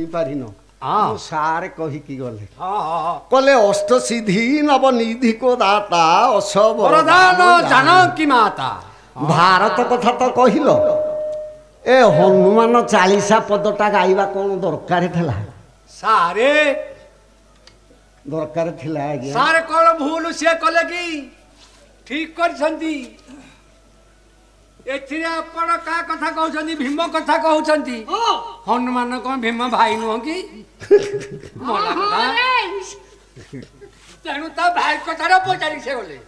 पारिन सारे कहीकि गले कले अष्ट सिद्धि नवनिधि को दाता असब वरदान जानकी माता भारत कथा तो कहल ए हनुमान 40 पदटा गाइबा कौन दरकार थिला सारे दरकार थिला आज्ञा सारे कौन भूल से कले कि ठीक करछंती एथिरे आपण का कथा कहउछंती भीम कथा कहउछंती हनुमान कोन भीम भाई नुह कि मोला कथा तेनु ता भाई कथा रे पचारी से गले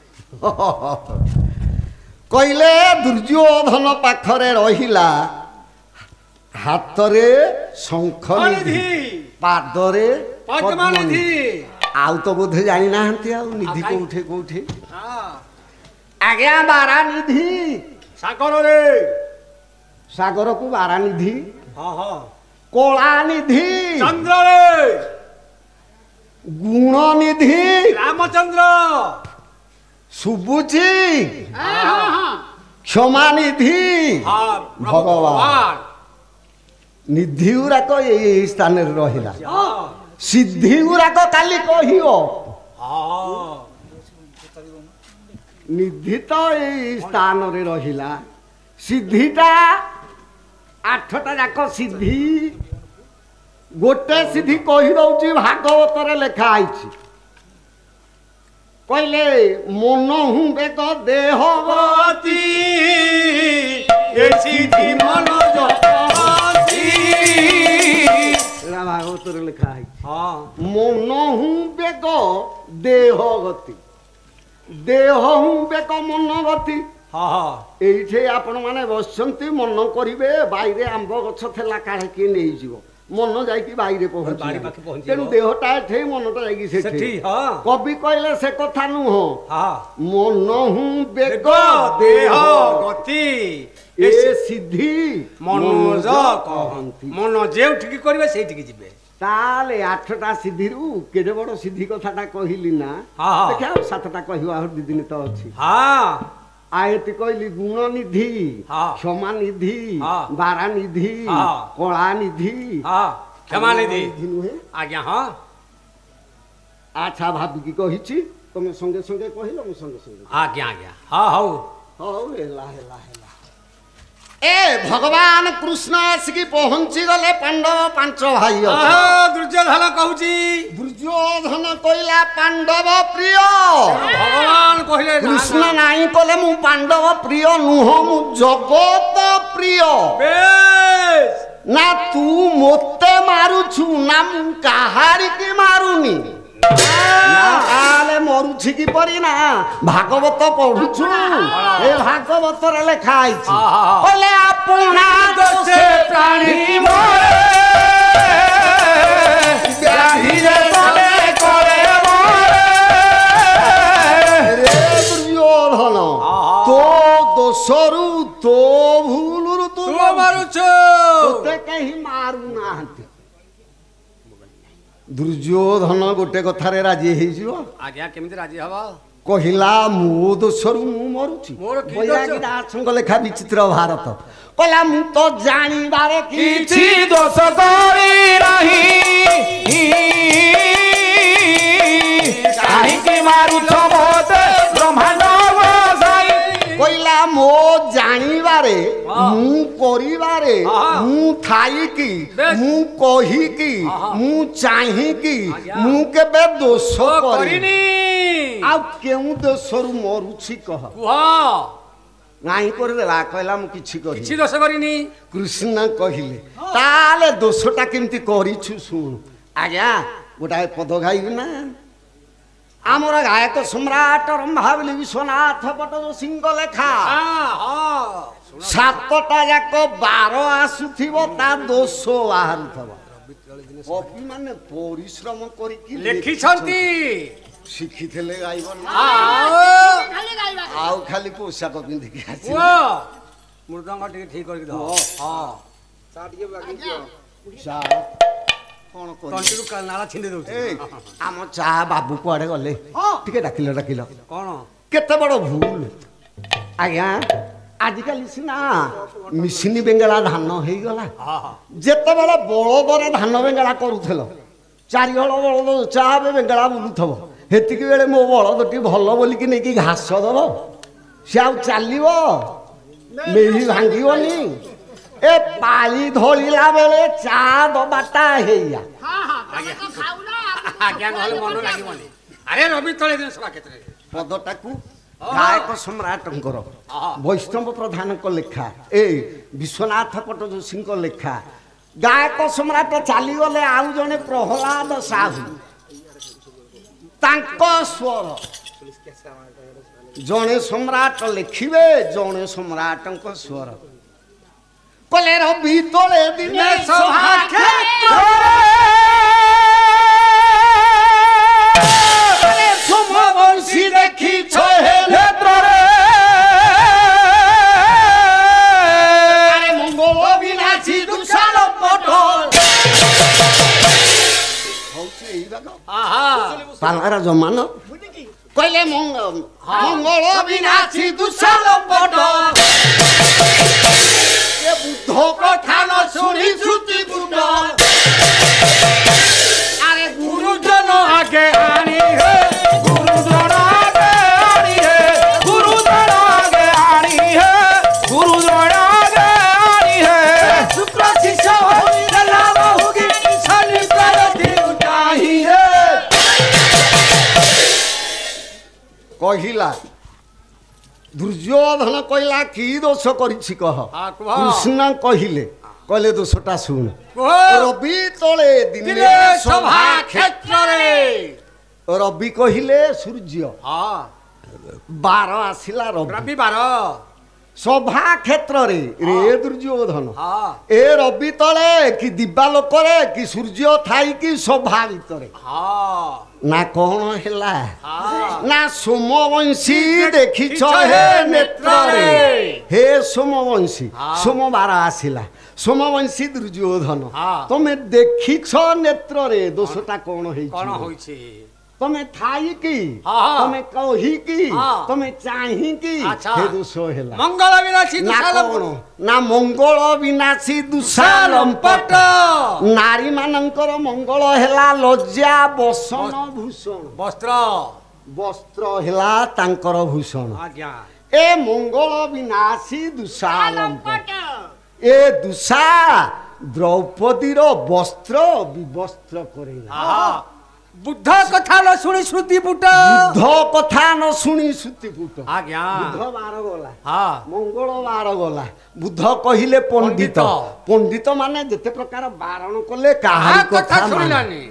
कहले दुर्योधन पाखरे रहिला हातरे शंख निधि पादरे पद्मनिधि आउ तो बोधे जानी नाहंती आउ निधि कोठे कोठे आज्ञा बारा निधि सागर रे सागर को बारा निधि हां हां कोला निधि चंद्र रे गुण निधि रामचंद्र सुबुची क्षमा निधि भगवान निधि गुराक ये स्थान रहिला सिद्धि गुराक काली कहियो निधि तो ये स्थान रे रहिला सिद्धिटा 8टा जाक सिद्धि गोटे सिद्धि कहि दउची भागवत रे लेखा आइछि कहले मन हूँ बेक देहवती ये सिद्धि मन जपती भागवत रे लेखा है मन हूँ बेक देहगति देह हूँ बेक मन गति ये आपण मैंने बसंती मन करेंगे बाहर आंब गछ थेला काढ़े किए नहीं जीव मन जाइए बाहर पहुंच तेणु देहटा एठे मनटा जाइए कवि कहले से कथा नुह मन हूँ बेग देह गति ए सिद्धि मनोज कहंती मन जेउठी करिवे सेठी जिवे ताले 8टा सिद्धि रु केडे बड़ सिद्धि कथाटा कहिली ना देखा 7टा कहिवा हर दी दिन तो अछि आयति कहली गुण निधि क्षमा निधि बारा निधि कला निधि क्षमा निधि आज्ञा हाँ अच्छा भाभी की कहिछि तुम संगे संगे कहिलो मु संगे संगे आज्ञा आज्ञा हाँ हौ हौ हेला हेला हेला ए भगवान कृष्ण आसिकी पहुंची गले पांडव 5 भाई दुर्योधन कहूची दुर्योधन कहला पांडव प्रिय भगवान कहले कृष्ण नाही कहले मु पांडव प्रिय नुह मु जगत प्रिय बेस ना तू मोते मारुछु ना मु काहारी की मारुनी मरुछि कि परी ना भागवत पढ़ुछु ए भागवत रे लेखा आइछि बोले अपना दोषे प्राणी मोरे ब्याही रे तले करे मोरे रे दुर्योधन तो दोषरु तो भूलरु तू मारुछु तोते कहीं मारू नाहंती दुर्योधन गोटे कथारे राजी हेजियो आज्ञा केमिति राजी हबा कहिला मो दोषरु मु मरुछि बयागी दासंग लेखा विचित्र भारत कहला मु तो जानी बारे किछि दोष करी नाही काहे के मारू छ मोते ब्रह्मांड बसाई कहला मो जानी बारे मु करिबारे मु थाई की मु कही की मु चाही की मु केबे दोष करिनी आ केउ दोषरु मरुछि कह नाही कर देला कहला मु किछि कहि किछि दोष करिनी कृष्ण कहिले ताले दोषटा केमति करिछु सुन आज्ञा गोटाए पद गाइबी ना आमर गायक सम्राट रंभावली विश्वनाथ भट्ट जो सिंह लेखा 7टा जाक 12 आसुथिबो ता दोष बाहरुथबो कवि माने परिश्रम करी कि लेखि छंती शिखिथले गाइबो खाली गाइबा आउ खाली पोशाक पिंधि के आछि मृदंग टिके ठीक करि दो हां सा टिके बाकी दियो सा कोन को तंटिरु का नाला छिंदे दउ ए आम चा बाबू कुआडे गले टिके डाकिलो डाकिलो कोन केते बड़ भूल आज्ञा ଆଜିକାଲି ସିନା ମିଶିନି ବେଙ୍ଗଳା ଧାନ ହେଇଗଲା ଯେତେବେଳେ ବଳଦରେ ଧାନ ବେଙ୍ଗଳା କରୁଥିଲ ଚାରିହଳ ବଳଦ ଚା ବେଙ୍ଗଳା ବୁଲୁଥିବ ସେତିକି ବେଳେ ମୋ ବଳଦଟି ଭଲ ବୋଲିକି ନେଇକି ଘାସ ଦବ ସେ ଆଉ ଚାଲିବ ମେହି ଭାଙ୍ଗିବନି ଏ ପାଳି ଧଳିଲା ବେଳେ ଚା ଦବାଟା ହେଇଆ ଆଜ୍ଞା ନହେଲେ ମନ ଲାଗିବନି ଆରେ ରବି ତଳେ ଦିନ ସଭା କ୍ଷେତ୍ରରେ ପଦଟାକୁ ଗାୟକ ସମ୍ରାଟଙ୍କର ବୈଷ୍ଣବ ପ୍ରଧାନଙ୍କ ଲେଖା ଏ ବିଶ୍ୱନାଥ ପଟ୍ଟଯୋଶୀଙ୍କ ଲେଖା ଗାୟକ ସମ୍ରାଟ ଚାଲିଗଲେ ଆଉ ଜଣେ ପ୍ରହ୍ଲାଦ ସାହୁ ତାଙ୍କ ସ୍ୱର ଜଣେ ସମ୍ରାଟ ଲେଖିବେ ଜଣେ ସମ୍ରାଟଙ୍କ ସ୍ୱର କଲେ ରବି ତଳେ ଦିନେ ସଭା ବଂଶୀ ଦେଖିଛ ନେତ୍ରରେ ଆରେ ମଙ୍ଗଳ ବିନାଶୀ ଦୁଃଶାଳ ପଟ ହଉଛି ଏଇ ବାଗ ପାଲାର ଜମାନ କହିଲେ ମଙ୍ଗଳ ବିନାଶୀ ଦୁଃଶାଳ ପଟ ବୁଦ୍ଧ କଥା ନ ଶୁଣି ଶ୍ରୁତି ବୁଟ ଆରେ ଗୁରୁଜନ ଆଗେ ଆଣି ହେ ଗୁରୁଜନ ଆଗେ ଆଣି ହେ ଗୁରୁଜନ ଆଗେ ଆଣି ହେ ଗୁରୁଜନ ଆଗେ ଆଣି ହେ ଶୁକ୍ର ଶିଷ୍ୟ ହୋଇଗଲା ବହୁକି ଶନି ପ୍ରତି ଉଠାଇ ହେ କହିଲା ଦୁର୍ଯ୍ୟୋଧନ କହିଲା କି ଦୋଷ କରିଛି କହ କୃଷ୍ଣ କହିଲେ କହିଲେ ଦୋଷଟା ଶୁଣ ରବି ତଳେ ଦିନେ ସଭା କ୍ଷେତ୍ରରେ ରବି କହିଲେ ସୂର୍ଯ୍ୟ ବାର ଆସିଲା ରବିବାର ସଭା କ୍ଷେତ୍ରରେ ରେ ଦୁର୍ଯ୍ୟୋଧନ ଏ ରବି ତଳେ କି ଦିବା ଲୋକରେ କି ସୂର୍ଯ୍ୟ ଥାଇକି ସଭା ଭିତରେ ନା କଣ ହେଲା ନା ସୋମବଂଶୀ ଦେଖିଛ ହେ ନେତ୍ରରେ ହେ ସୋମବଂଶୀ ସୋମବାର ଆସିଲା ସୋମବଂଶୀ ଦୁର୍ଯ୍ୟୋଧନ ତମେ ଦେଖିଛ ନେତ୍ରରେ ଦୋଷଟା କଣ ହେଇଛି ତମେ ଥାଇକି ତମେ କହିକି ତମେ ଚାହିଁକି ହେ ଦୋଷ ହେଲା ମଙ୍ଗଳ ବିନାଶୀ ନା ମଙ୍ଗଳ ବିନାଶୀ ଦୁଃଶାଲମ୍ପଟ ନାରୀ ମାନଙ୍କର ମଙ୍ଗଳ ହେଲା ଲଜ୍ଜା ବସନ ଭୂଷଣ ବସ୍ତ୍ର ହେଲା ତାଙ୍କର ଭୂଷଣ ଏ ମଙ୍ଗଳ ବିନାଶୀ ଦୁଃଶାଲମ୍ପଟ ଏ ଦୁଃଶା ଦ୍ରୌପଦୀର ବସ୍ତ୍ର ବିବସ୍ତ୍ର କରେଇଲା ବୁଦ୍ଧ କଥା ନ ଶୁଣି ଶ୍ରୁତି ପୁଟ ବୁଦ୍ଧ କଥା ନ ଶୁଣି ଶ୍ରୁତି ପୁଟ ବୁଧବାର ଗଲା ମଙ୍ଗଳବାର ଗଲା ବୁଦ୍ଧ କହିଲେ ପଣ୍ଡିତ ପଣ୍ଡିତ ମାନେ ଯେତେ ପ୍ରକାର ବାରଣ କଲେ କାହା କଥା ଶୁଣିଲାନି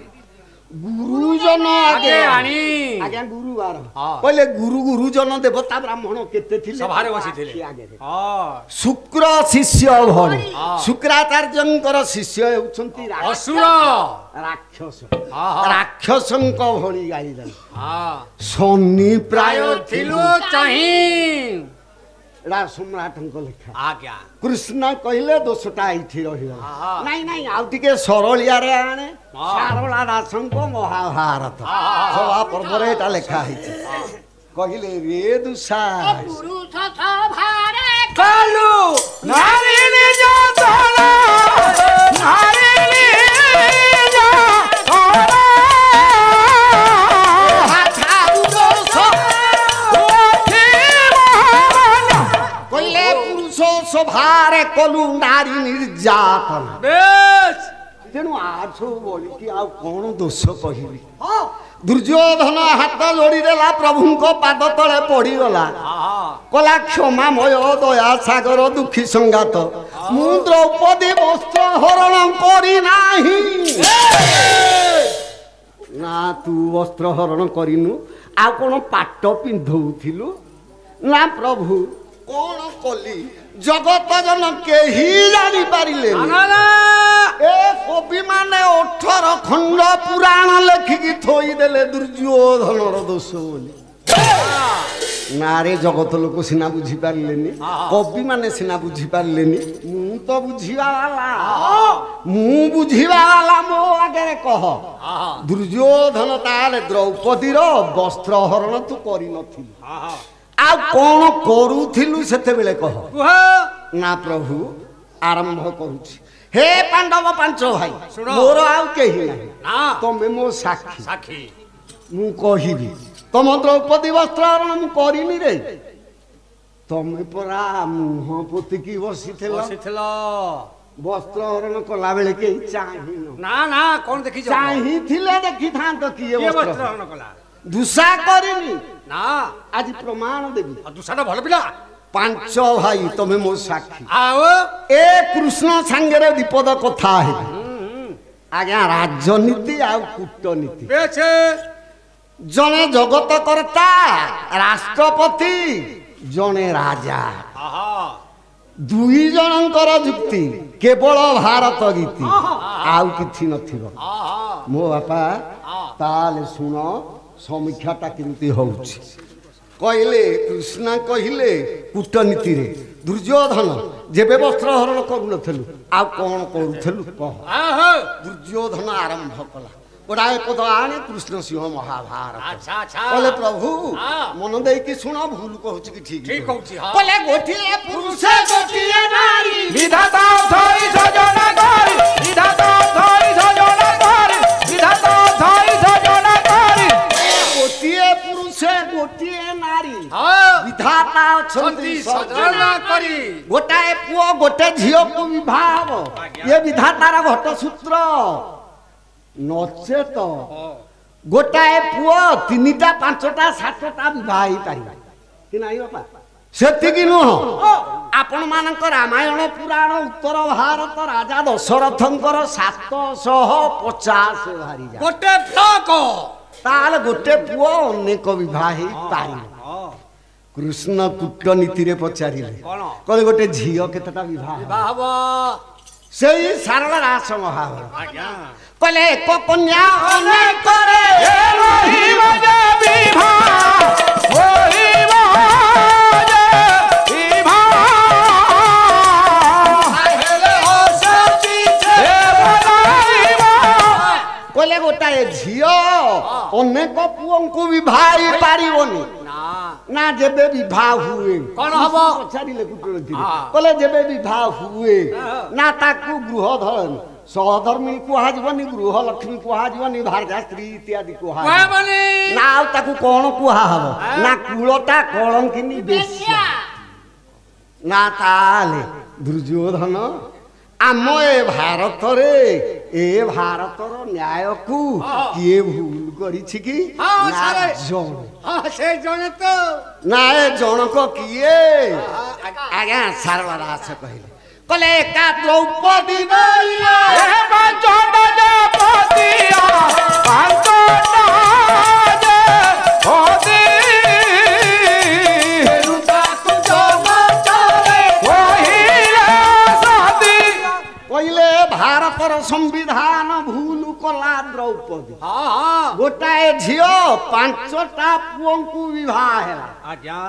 ଗୁରୁଜନ ଆଗେ ଆଣି ଆଜ୍ଞା ଗୁରୁବାର କହିଲେ ଗୁରୁଜନ ଦେବତା ବ୍ରାହ୍ମଣ କେତେ ଥିଲେ ସଭାରେ ବସିଥିଲେ ଶୁକ୍ର ଶିଷ୍ୟ ଭଳି ଶୁକ୍ରାଚାର୍ଯ୍ୟଙ୍କର ଶିଷ୍ୟ ହେଉଛନ୍ତି ଅସୁର ରାକ୍ଷସ ରାକ୍ଷସଙ୍କ ଭଳି ଗାଳିଦେଲେ ଶନି ପ୍ରାୟ ଥିଲୁ ଚାହିଁ ଏଟା ସମ୍ରାଟଙ୍କ ଲେଖା କୃଷ୍ଣ କହିଲେ ଦୋଷଟା ଏଇଠି ରହିଗଲା ନାଇଁ ନାଇଁ ଆଉ ଟିକେ ସରଳିଆରେ ଆଣେ ସାରଳା ଦାସଙ୍କ ମହାଭାରତ ସଭା ପର୍ବରେ ଏଟା ଲେଖା ହେଇଛି କହିଲେ ରେ ଦୁଃଶା ସଭାରେ କଲୁ ନାରୀ ନିର୍ଯାତନା ତେଣୁ ଆଠୁ ବୋଲିକି ଆଉ କଣ ଦୋଷ କହିବି ଦୁର୍ଯ୍ୟୋଧନ ହାତ ଯୋଡ଼ିଦେଲା ପ୍ରଭୁଙ୍କ ପାଦ ତଳେ ପଡ଼ିଗଲା କଲା କ୍ଷମାମୟ ଦୟା ସାଗର ଦୁଃଖୀ ସଂଗାତ ମୁଁ ଦ୍ରୌପଦୀ ବସ୍ତ୍ର ହରଣ କରି ନାହିଁ ନା ତୁ ବସ୍ତ୍ର ହରଣ କରିନୁ ଆଉ କଣ ପାଟ ପିନ୍ଧଉଥିଲୁ ନା ପ୍ରଭୁ କଣ କଲି ଜଗତ ଜନ କେହି ଜାଣିପାରିଲେ ଏ କବି ମାନେ 18 ଖଣ୍ଡ ପୁରାଣ ଲେଖିକି ଥୋଇଦେଲେ ଦୁର୍ଯ୍ୟୋଧନର ଦୋଷ ବୋଲି ନାରେ ଜଗତ ଲୋକ ସିନା ବୁଝିପାରିଲେନି କବି ମାନେ ସିନା ବୁଝିପାରିଲେନି ମୁଁ ତ ବୁଝିବା ବାଲା ମୋ ଆଗରେ କହ ଦୁର୍ଯ୍ୟୋଧନ ତାହେଲେ ଦ୍ରୌପଦୀର ବସ୍ତ୍ର ହରଣ ତୁ କରିନଥିଲୁ ଆଉ କଣ କରୁଥିଲୁ ସେତେବେଳେ କହ। କୁହ। ନା ପ୍ରଭୁ ଆରମ୍ଭ କରୁଛି। ହେ ପାଣ୍ଡବ ପାଞ୍ଚ ଭାଇ ଶୁଣ। ମୋର ଆଉ କେହି ନାହିଁ ନା ତମେ ମୋ ସାକ୍ଷୀ। ସାକ୍ଷୀ ମୁଁ କହିବି ତମ ଦ୍ରୌପଦୀ ବସ୍ତ୍ର ହରଣ ମୁଁ କରିନି ରେ। ତମେ ପରା ମୁହଁ ପୋତିକି ବସିଥିଲ ବସ୍ତ୍ର ହରଣ କଲା ବେଳେ କେହି ଚାହିଁନ। ନା ନା କଣ ଦେଖିଛ? ଚାହିଁଥିଲେ ଦେଖିଥାନ୍ତ କିଏ କିଏ ବସ୍ତ୍ର ବସ୍ତ୍ର ହରଣ କଲା? ଦୁଷା କରିନି। ନା ଆଜି ପ୍ରମାଣ ଦେବି। ଦୁଷାଟା ଭଲ ପିଲା। ପାଞ୍ଚ ଭାଇ ତମେ ମୋ ସାକ୍ଷୀ। ଆଉ ଏ କୃଷ୍ଣ ସାଙ୍ଗରେ ବିପଦ କଥା ହେବି। ଆଜ୍ଞା ରାଜନୀତି ଆଉ କୂଟନୀତି। ଜଣେ ଜଗତ କର୍ତ୍ତା ରାଷ୍ଟ୍ରପତି ଜଣେ ରାଜା ଦୁଇ ଜଣଙ୍କର ଯୁକ୍ତି କେବଳ ଭାରତ ଗୀତି ଆଉ କିଛି ନଥିବ। ମୋ ବାପା ତାହେଲେ ଶୁଣ ସମୀକ୍ଷାଟା କେମିତି ହଉଛି। କହିଲେ କୃଷ୍ଣ କହିଲେ କୂଟନୀତିରେ ଦୁର୍ଯ୍ୟୋଧନ ଯେବେ ବସ୍ତ୍ର ହରଣ କରୁନଥିଲୁ ଆଉ କଣ କରୁଥିଲୁ କହ। ଦୁର୍ଯ୍ୟୋଧନ ଆରମ୍ଭ କଲା ଗୋଟାଏ ପଦ ଆଣେ କୃଷ୍ଣ ସିଂହ ମହାଭାରତ। କହିଲେ ପ୍ରଭୁ ମନ ଦେଇକି ଶୁଣ ଭୁଲ କହୁଛି କି ଠିକ କହୁଛି? କହିଲେ ଗୋଟିଏ ପୁରୁଷ ଗୋଟିଏ ନାରୀ ବିଧାତା ଧରି ସଜନା କରି ବିଧାତା ଧରି ସଜନା କରି ବିଧାତା ଧରି ସଜନା କରି ଗୋଟିଏ ପୁରୁଷ ଗୋଟିଏ ନାରୀ ବିଧାତା ଅଛନ୍ତି ସଜନା କରି। ଗୋଟାଏ ପୁଅ ଗୋଟେ ଝିଅକୁ ବିବାହ ହବ ଇଏ ବିଧାତାର ଘଟସୂତ୍ର। ନଚେତ ଗୋଟାଏ ପୁଅ ତିନିଟା ପାଞ୍ଚଟା ସାତଟା ବିବାହ ହେଇପାରିବ କି ନାହିଁ ବାପା? ସେତିକି ନୁହଁ ଆପଣ ମାନଙ୍କ ରାମାୟଣ ପୁରାଣ ଉତ୍ତର ଭାରତ ରାଜା ଦଶରଥଙ୍କର 750 ଭାରି ଗୋଟେ ଫ୍ଲକ। ତାହେଲେ ଗୋଟେ ପୁଅ ଅନେକ ବିବାହ ହେଇପାରିବ। କୃଷ୍ଣ କୂଟନୀତିରେ ପଚାରିଲେ କହିଲେ ଗୋଟେ ଝିଅ କେତେଟା ବିବାହ ହବ? ସେଇ ସାରଳା ରାସ ମହାଭାରତ। କହିଲେ ଏକ କନ୍ୟା ଅନେକରେ ରହିବ ଯେ ବିବାହ ହୋଇବ ଯେ ବିବାହ ହେଲେ ଅସତି କହିଲେ ଗୋଟାଏ ଝିଅ ଅନେକ ପୁଅଙ୍କୁ ବିବାହ ହେଇପାରିବନି। ନା ଯେବେ ବିବାହ ହୁଏ କଣ ହବ? ପଚାରିଲେ କୂଟନୀତିରେ କହିଲେ ଯେବେ ବିବାହ ହୁଏ ନା ତାକୁ ଗୃହ ଧରନି ସହଧର୍ମିଣୀ କୁହାଯିବନି ଗୃହ ଲକ୍ଷ୍ମୀ କୁହାଯିବନି ଭାର୍ଯ୍ୟା ସ୍ତ୍ରୀ ଇତ୍ୟାଦି କୁହାଯିବନି। ନା ଆଉ ତାକୁ କଣ କୁହାହବ? ନା କୂଳଟା କଳଙ୍କିନୀ ବେଶ୍ୟା। ନା ତାହେଲେ ଦୁର୍ଯ୍ୟୋଧନ ଆମ ଏ ଭାରତରେ ଏ ଭାରତର ନ୍ୟାୟକୁ କିଏ ଭୁଲ କରିଛି କି? ସେ ଜଣେ ତ ନା ଏ ଜଣକ କିଏ? ଆଜ୍ଞା ସାରଳା ଦାସ କହିଲେ କହିଲେ ଏକା ଦ୍ରୌପଦୀ କହିଲେ ଭାରତର ସମ୍ବିଧାନ ଭୁଲ କଲା ଦ୍ରୌପଦୀ। ଗୋଟାଏ ଝିଅ ପାଞ୍ଚଟା ପୁଅଙ୍କୁ ବିବାହ ହେଲା।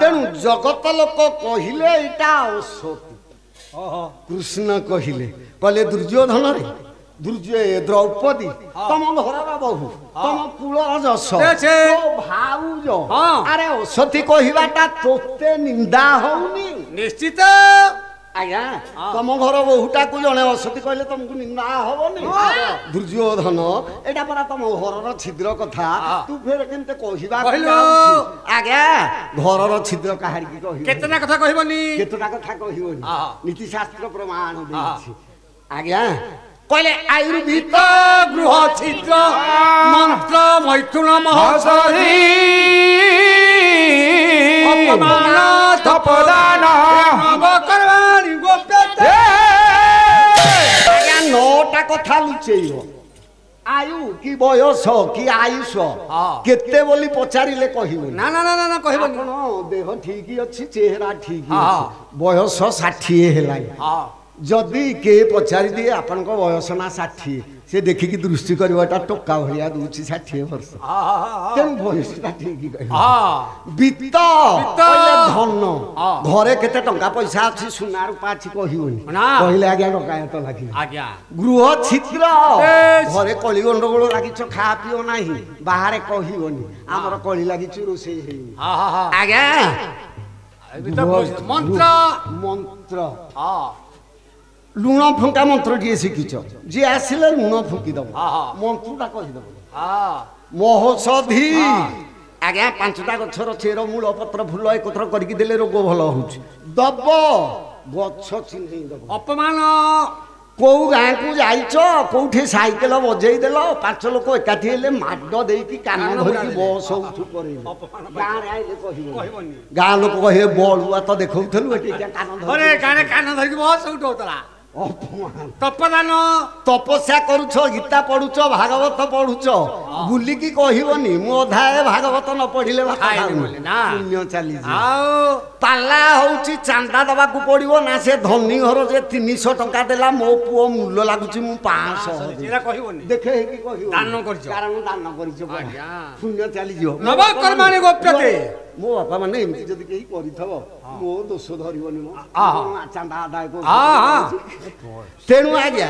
ତେଣୁ ଜଗତ ଲୋକ କହିଲେ ଏଇଟା ଅସତୀ। କୃଷ୍ଣ କହିଲେ କହିଲେ ଦୁର୍ଯ୍ୟୋଧନରେ ଦ୍ରୌପଦୀ ତମ ଘରର ବୋହୂ ତମ କୁଳର ଯଶ ଭାଉଜ ଆରେ ଅସତୀ କହିବାଟା ତୋତେ ନିନ୍ଦା ହଉନି? ନିଶ୍ଚିତ। ଆଜ୍ଞା ତମ ଘର ବୋହୂଟାକୁ ଜଣେ ଅସତୀ କହିଲେ ତମକୁ ନିନ୍ଦା ହବନି? ଦୁର୍ଯ୍ୟୋଧନ ଏଇଟା ପରା ତମ ଘରର ଛିଦ୍ର କଥା ତୁ ଫେର କେମିତି କହିବା? ଆଜ୍ଞା ଘରର ଛିଦ୍ର କାହାରିକି କହିବ? କେତେଟା କଥା କହିବନି? କେତେଟା କଥା କହିବନି? ନୀତି ଶାସ୍ତ୍ର ପ୍ରମାଣ ଦେଇଛି। ଆଜ୍ଞା କହିଲେ ଆୟୁର୍ବେଦ ଗୃହ ଛିଦ୍ର ମନ୍ତ୍ର ମୈଥୁନ ମହୋଷଧି ଅପମାନ ତପଦାନ ଆଜ୍ଞା 9ଟା କଥା ଲୁଚେଇବ। ଆୟୁ କି ବୟସ କି ଆୟୁଷ କେତେ ବୋଲି ପଚାରିଲେ କହିବନି। ନା ନା ନା ନା କହିବନି। ଆପଣ ଦେହ ଠିକ ଅଛି ଚେହେରା ଠିକ ଅଛି ବୟସ 60 ହେଲାଣି ଯଦି କିଏ ପଚାରି ଦିଏ ଆପଣଙ୍କ ବୟସ ନା 60 ସେ ଦେଖିକି ଦୃଷ୍ଟି କରିବାଟା ଟୋକା ଭଳିଆ ଦଉଛି 60 ବର୍ଷ। ତେଣୁ ବୟସଟା ଠିକ କହିବ। ବିତ୍ତ ଧନ ଘରେ କେତେ ଟଙ୍କା ପଇସା ଅଛି ସୁନା ରୂପା ଅଛି କହିବନି। କହିଲେ ଆଜ୍ଞା ଡକାୟତ ଲାଗିବ। ଗୃହ ଛିଦ୍ର ଘରେ କଳି ଗଣ୍ଡଗୋଳ ଲାଗିଛ ଖା ପିଅ ନାହିଁ ବାହାରେ କହିବନି ଆମର କଳି ଲାଗିଛୁ ରୋଷେଇ ହେଇନି। ଆଜ୍ଞା ମନ୍ତ୍ର ମନ୍ତ୍ର ହଁ ଲୁଣ ଫୁଙ୍କା ମନ୍ତ୍ରଟିଏ ଶିଖିଛ ଯିଏ ଆସିଲେ ଲୁଣ ଫୁଙ୍କିଦବ ମନ୍ତ୍ରଟା କହିଦବ ମହୋଷଧି ଆଜ୍ଞା 5ଟା ଗଛର ଚେର ମୂଳ ପତ୍ର ଫୁଲ ଏକତ୍ର କରିକି ଦେଲେ ରୋଗ ଭଲ ହଉଛି ଦବ ଗଛ ଚିହ୍ନେଇ ଦବ ଅପମାନ କୋଉ ଗାଁକୁ ଯାଇଛ କୋଉଠି ସାଇକେଲ ବଜେଇ ଦେଲ 5 ଲୋକ ଏକାଠି ହେଲେ ମାଡ ଦେଇକି କାନ ଧରିକି ବସ ଉଠୁ କରେଇଲେ ଗାଁରେ ଆଇଲେ କହିବନି ଗାଁ ଲୋକ କହିବେ ବଳୁଆ ତ ଦେଖଉଥିଲୁ ଏଠି କାନ ଧରି ଗାଁରେ କାନ ଧରିକି ବସ ଉଠଉଥିଲା ତପଦାନ ତପସ୍ୟା କରୁଛ ଗୀତା ପଢୁଛ ଭାଗବତ ପଢୁଛ ବୁଲିକି କହିବନି ମୁଁ ଅଧାଏ ଭାଗବତ ନ ପଢିଲେ ପୁଣ୍ୟ ଚାଲିଛି ଆଉ ପାଲା ହଉଛି ଚାନ୍ଦା ଦବାକୁ ପଡିବ ନା ସେ ଧନୀ ଘର ଯେ 300 ଟଙ୍କା ଦେଲା ମୋ ପୁଅ ମୂଲ୍ୟ ଲାଗୁଛି ମୁଁ 500 କହିବନି ଦେଖେ ହେଇକି କହିବ ଦାନ କରିଛ କାରଣ ଦାନ କରିଛ ପୁଣ୍ୟ ଚାଲିଯିବ ନବକର୍ମାଣି ଗୋପ୍ୟତେ ମୋ ବାପା ମାନେ ଏମିତି ଯଦି କେହି କରିଥବ ମୋ ଦୋଷ ଧରିବନି ମୋ ଚାନ୍ଦା ଆଦାୟ ତେଣୁ ଆଜ୍ଞା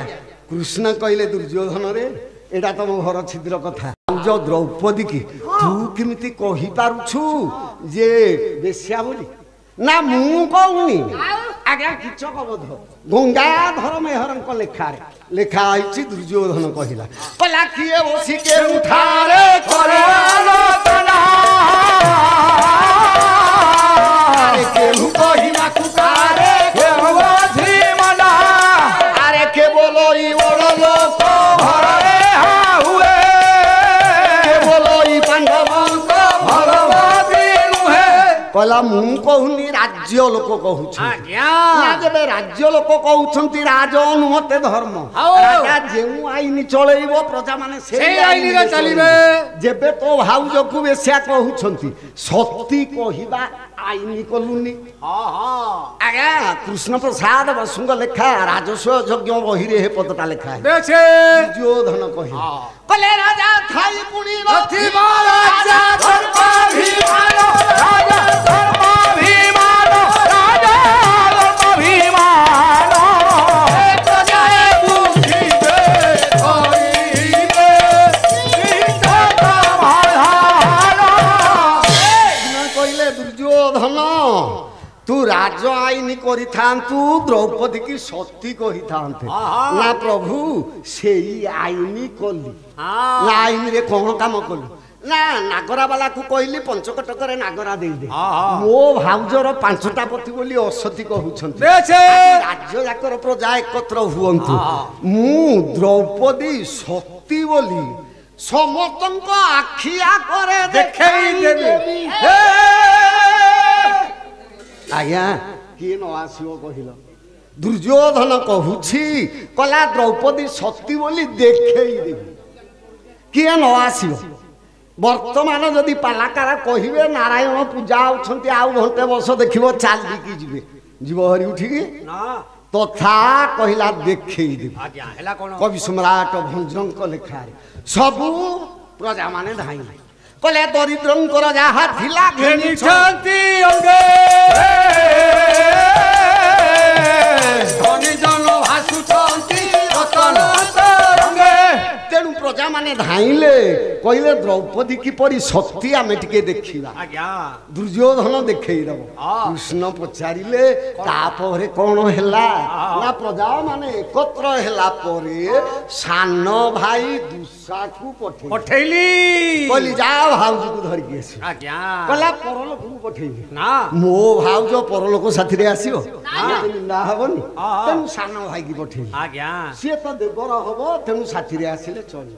କୃଷ୍ଣ କହିଲେ ଦୁର୍ଯ୍ୟୋଧନରେ ଏଇଟା ତମ ଘର ଛିଦ୍ର କଥା ଯୋଉ ଦ୍ରୌପଦୀ କି ତୁ କେମିତି କହିପାରୁଛୁ ଯେ ବେଶ୍ୟା ବୋଲି ନା ମୁଁ କହୁନି ଆଜ୍ଞା କିଚକ ବୋଧ ଗଙ୍ଗାଧର ମେହରଙ୍କ ଲେଖାରେ ଲେଖା ହେଇଛି ଦୁର୍ଯ୍ୟୋଧନ କହିଲା କହିଲା କିଏ ବସି କେଉଁଠାରେ କରେ ଆଲୋଚନା କେଉଁ କହିବାକୁ କାରେ ଆରେ କେବଳ ଇ ବଡ଼ ଲୋକ ଘରରେ ହୁଏ କେବଳ ଇ ପାଣ୍ଡବଙ୍କ ଭଗବତୀ ନୁହେଁ କହିଲା ମୁଁ କହୁନି ରାଜ୍ୟ ଲୋକ କହୁଛନ୍ତି ଯେବେ ରାଜ୍ୟ ଲୋକ କହୁଛନ୍ତି ରାଜ ଅନୁମତେ ଧର୍ମ ରାଜା ଯେଉଁ ଆଇନ ଚଳେଇବ ପ୍ରଜାମାନେ ସେଇ ଆଇନରେ ଚାଲିବେ ଯେବେ ତୋ ଭାଉଜକୁ ବେଶ୍ୟା କହୁଛନ୍ତି ସତୀ କହିବା ଆଇନ କଲୁନି ଆଜ୍ଞା କୃଷ୍ଣ ପ୍ରସାଦ ବସୁଙ୍କ ଲେଖା ରାଜସ୍ୱ ଯଜ୍ଞ ବହିରେ ହେ ପଦଟା ଲେଖା ଦୁର୍ଯ୍ୟୋଧନ କହିଲେ ରାଜା ଥାଇ ପୁଣି ନଥିବ ରାଜା ଧର୍ମାଭିମାନ ରାଜା ଧର୍ମାଭିମାନ ରାଜା ଧର୍ମାଭିମାନ ପ୍ରଜାଏ ବୁଝିବେ କହିବେ କହିଲେ ଦୁର୍ଯ୍ୟୋଧନ ତୁ ରାଜ ଆଇନ କରିଥାନ୍ତୁ ଦ୍ରୌପଦୀ କି ସତୀ କହିଥାନ୍ତେ ନା ପ୍ରଭୁ ସେଇ ଆଇନ କଲି ନା ଆଇନରେ କଣ କାମ କଲୁ ନା ନାଗରା ବାଲାକୁ କହିଲି ପଞ୍ଚକଟକରେ ନାଗରା ଦେଇଦେ ମୋ ଭାଉଜର 5ଟା ପତି ବୋଲି ଅସତୀ କହୁଛନ୍ତି ରାଜ୍ୟ ଯାକର ପ୍ରଜା ଏକତ୍ର ହୁଅନ୍ତୁ ମୁଁ ଦ୍ରୌପଦୀ ସତୀ ବୋଲି ସମସ୍ତଙ୍କ ଆଖି ଆଗରେ ଦେଖେଇ ଦେବି ଆଜ୍ଞା କିଏ ନ ଆସିବ କହିଲ ଦୁର୍ଯ୍ୟୋଧନ କହୁଛି କଲା ଦ୍ରୌପଦୀ ସତୀ ବୋଲି ଦେଖେଇ ଦେବି କିଏ ନ ଆସିବ ବର୍ତ୍ତମାନ ଯଦି ପାଲାକାର କହିବେ ନାରାୟଣ ପୂଜା ଅଛନ୍ତି ଆଉ ଘଣ୍ଟେ ବର୍ଷ ଦେଖିବ ଚାଲିକି ଯିବେ ଯିବ ହରି ଉଠିକି ତଥା କହିଲା ଦେଖେଇ ଦେବି କବି ସମ୍ରାଟ ଭଞ୍ଜଙ୍କ ଲେଖାରେ ସବୁ ପ୍ରଜା ମାନେ ଧାଇଁଲେ କହିଲେ ଦରିଦ୍ରଙ୍କର ଯାହା ଥିଲା ଘେନିଛନ୍ତି ଅଙ୍ଗେ ଧନୀ ଜନ ଭାସୁଛନ୍ତି ରତନ ତରଙ୍ଗେ ତେଣୁ ପ୍ରଜା ମାନେ ଧାଇଁଲେ କହିଲେ ଦ୍ରୌପଦୀ କିପରି ସତୀ ଆମେ ଟିକେ ଦେଖିବା ଦୁର୍ଯ୍ୟୋଧନ ଦେଖେଇ ଦବ କୃଷ୍ଣ ପଚାରିଲେ ତାପରେ କଣ ହେଲା ନା ପ୍ରଜା ମାନେ ଏକତ୍ର ହେଲା ପରେ ସାନ ଭାଇ ଦୁଃଶାକୁ ପଠେଇଲି କହିଲି ଯା ଭାଉଜକୁ ଧରିକି ଆସିବ କହିଲା ପରଲୋକକୁ ପଠେଇଲି ମୋ ଭାଉଜ ପରଲୋକ ସାଥିରେ ଆସିବ ନିନ୍ଦା ହବନି ତେଣୁ ସାନ ଭାଇକି ପଠେଇଲି ସିଏ ତ ଦେବର ହବ ତେଣୁ ସାଥିରେ ଆସିଲେ ଚଳିବ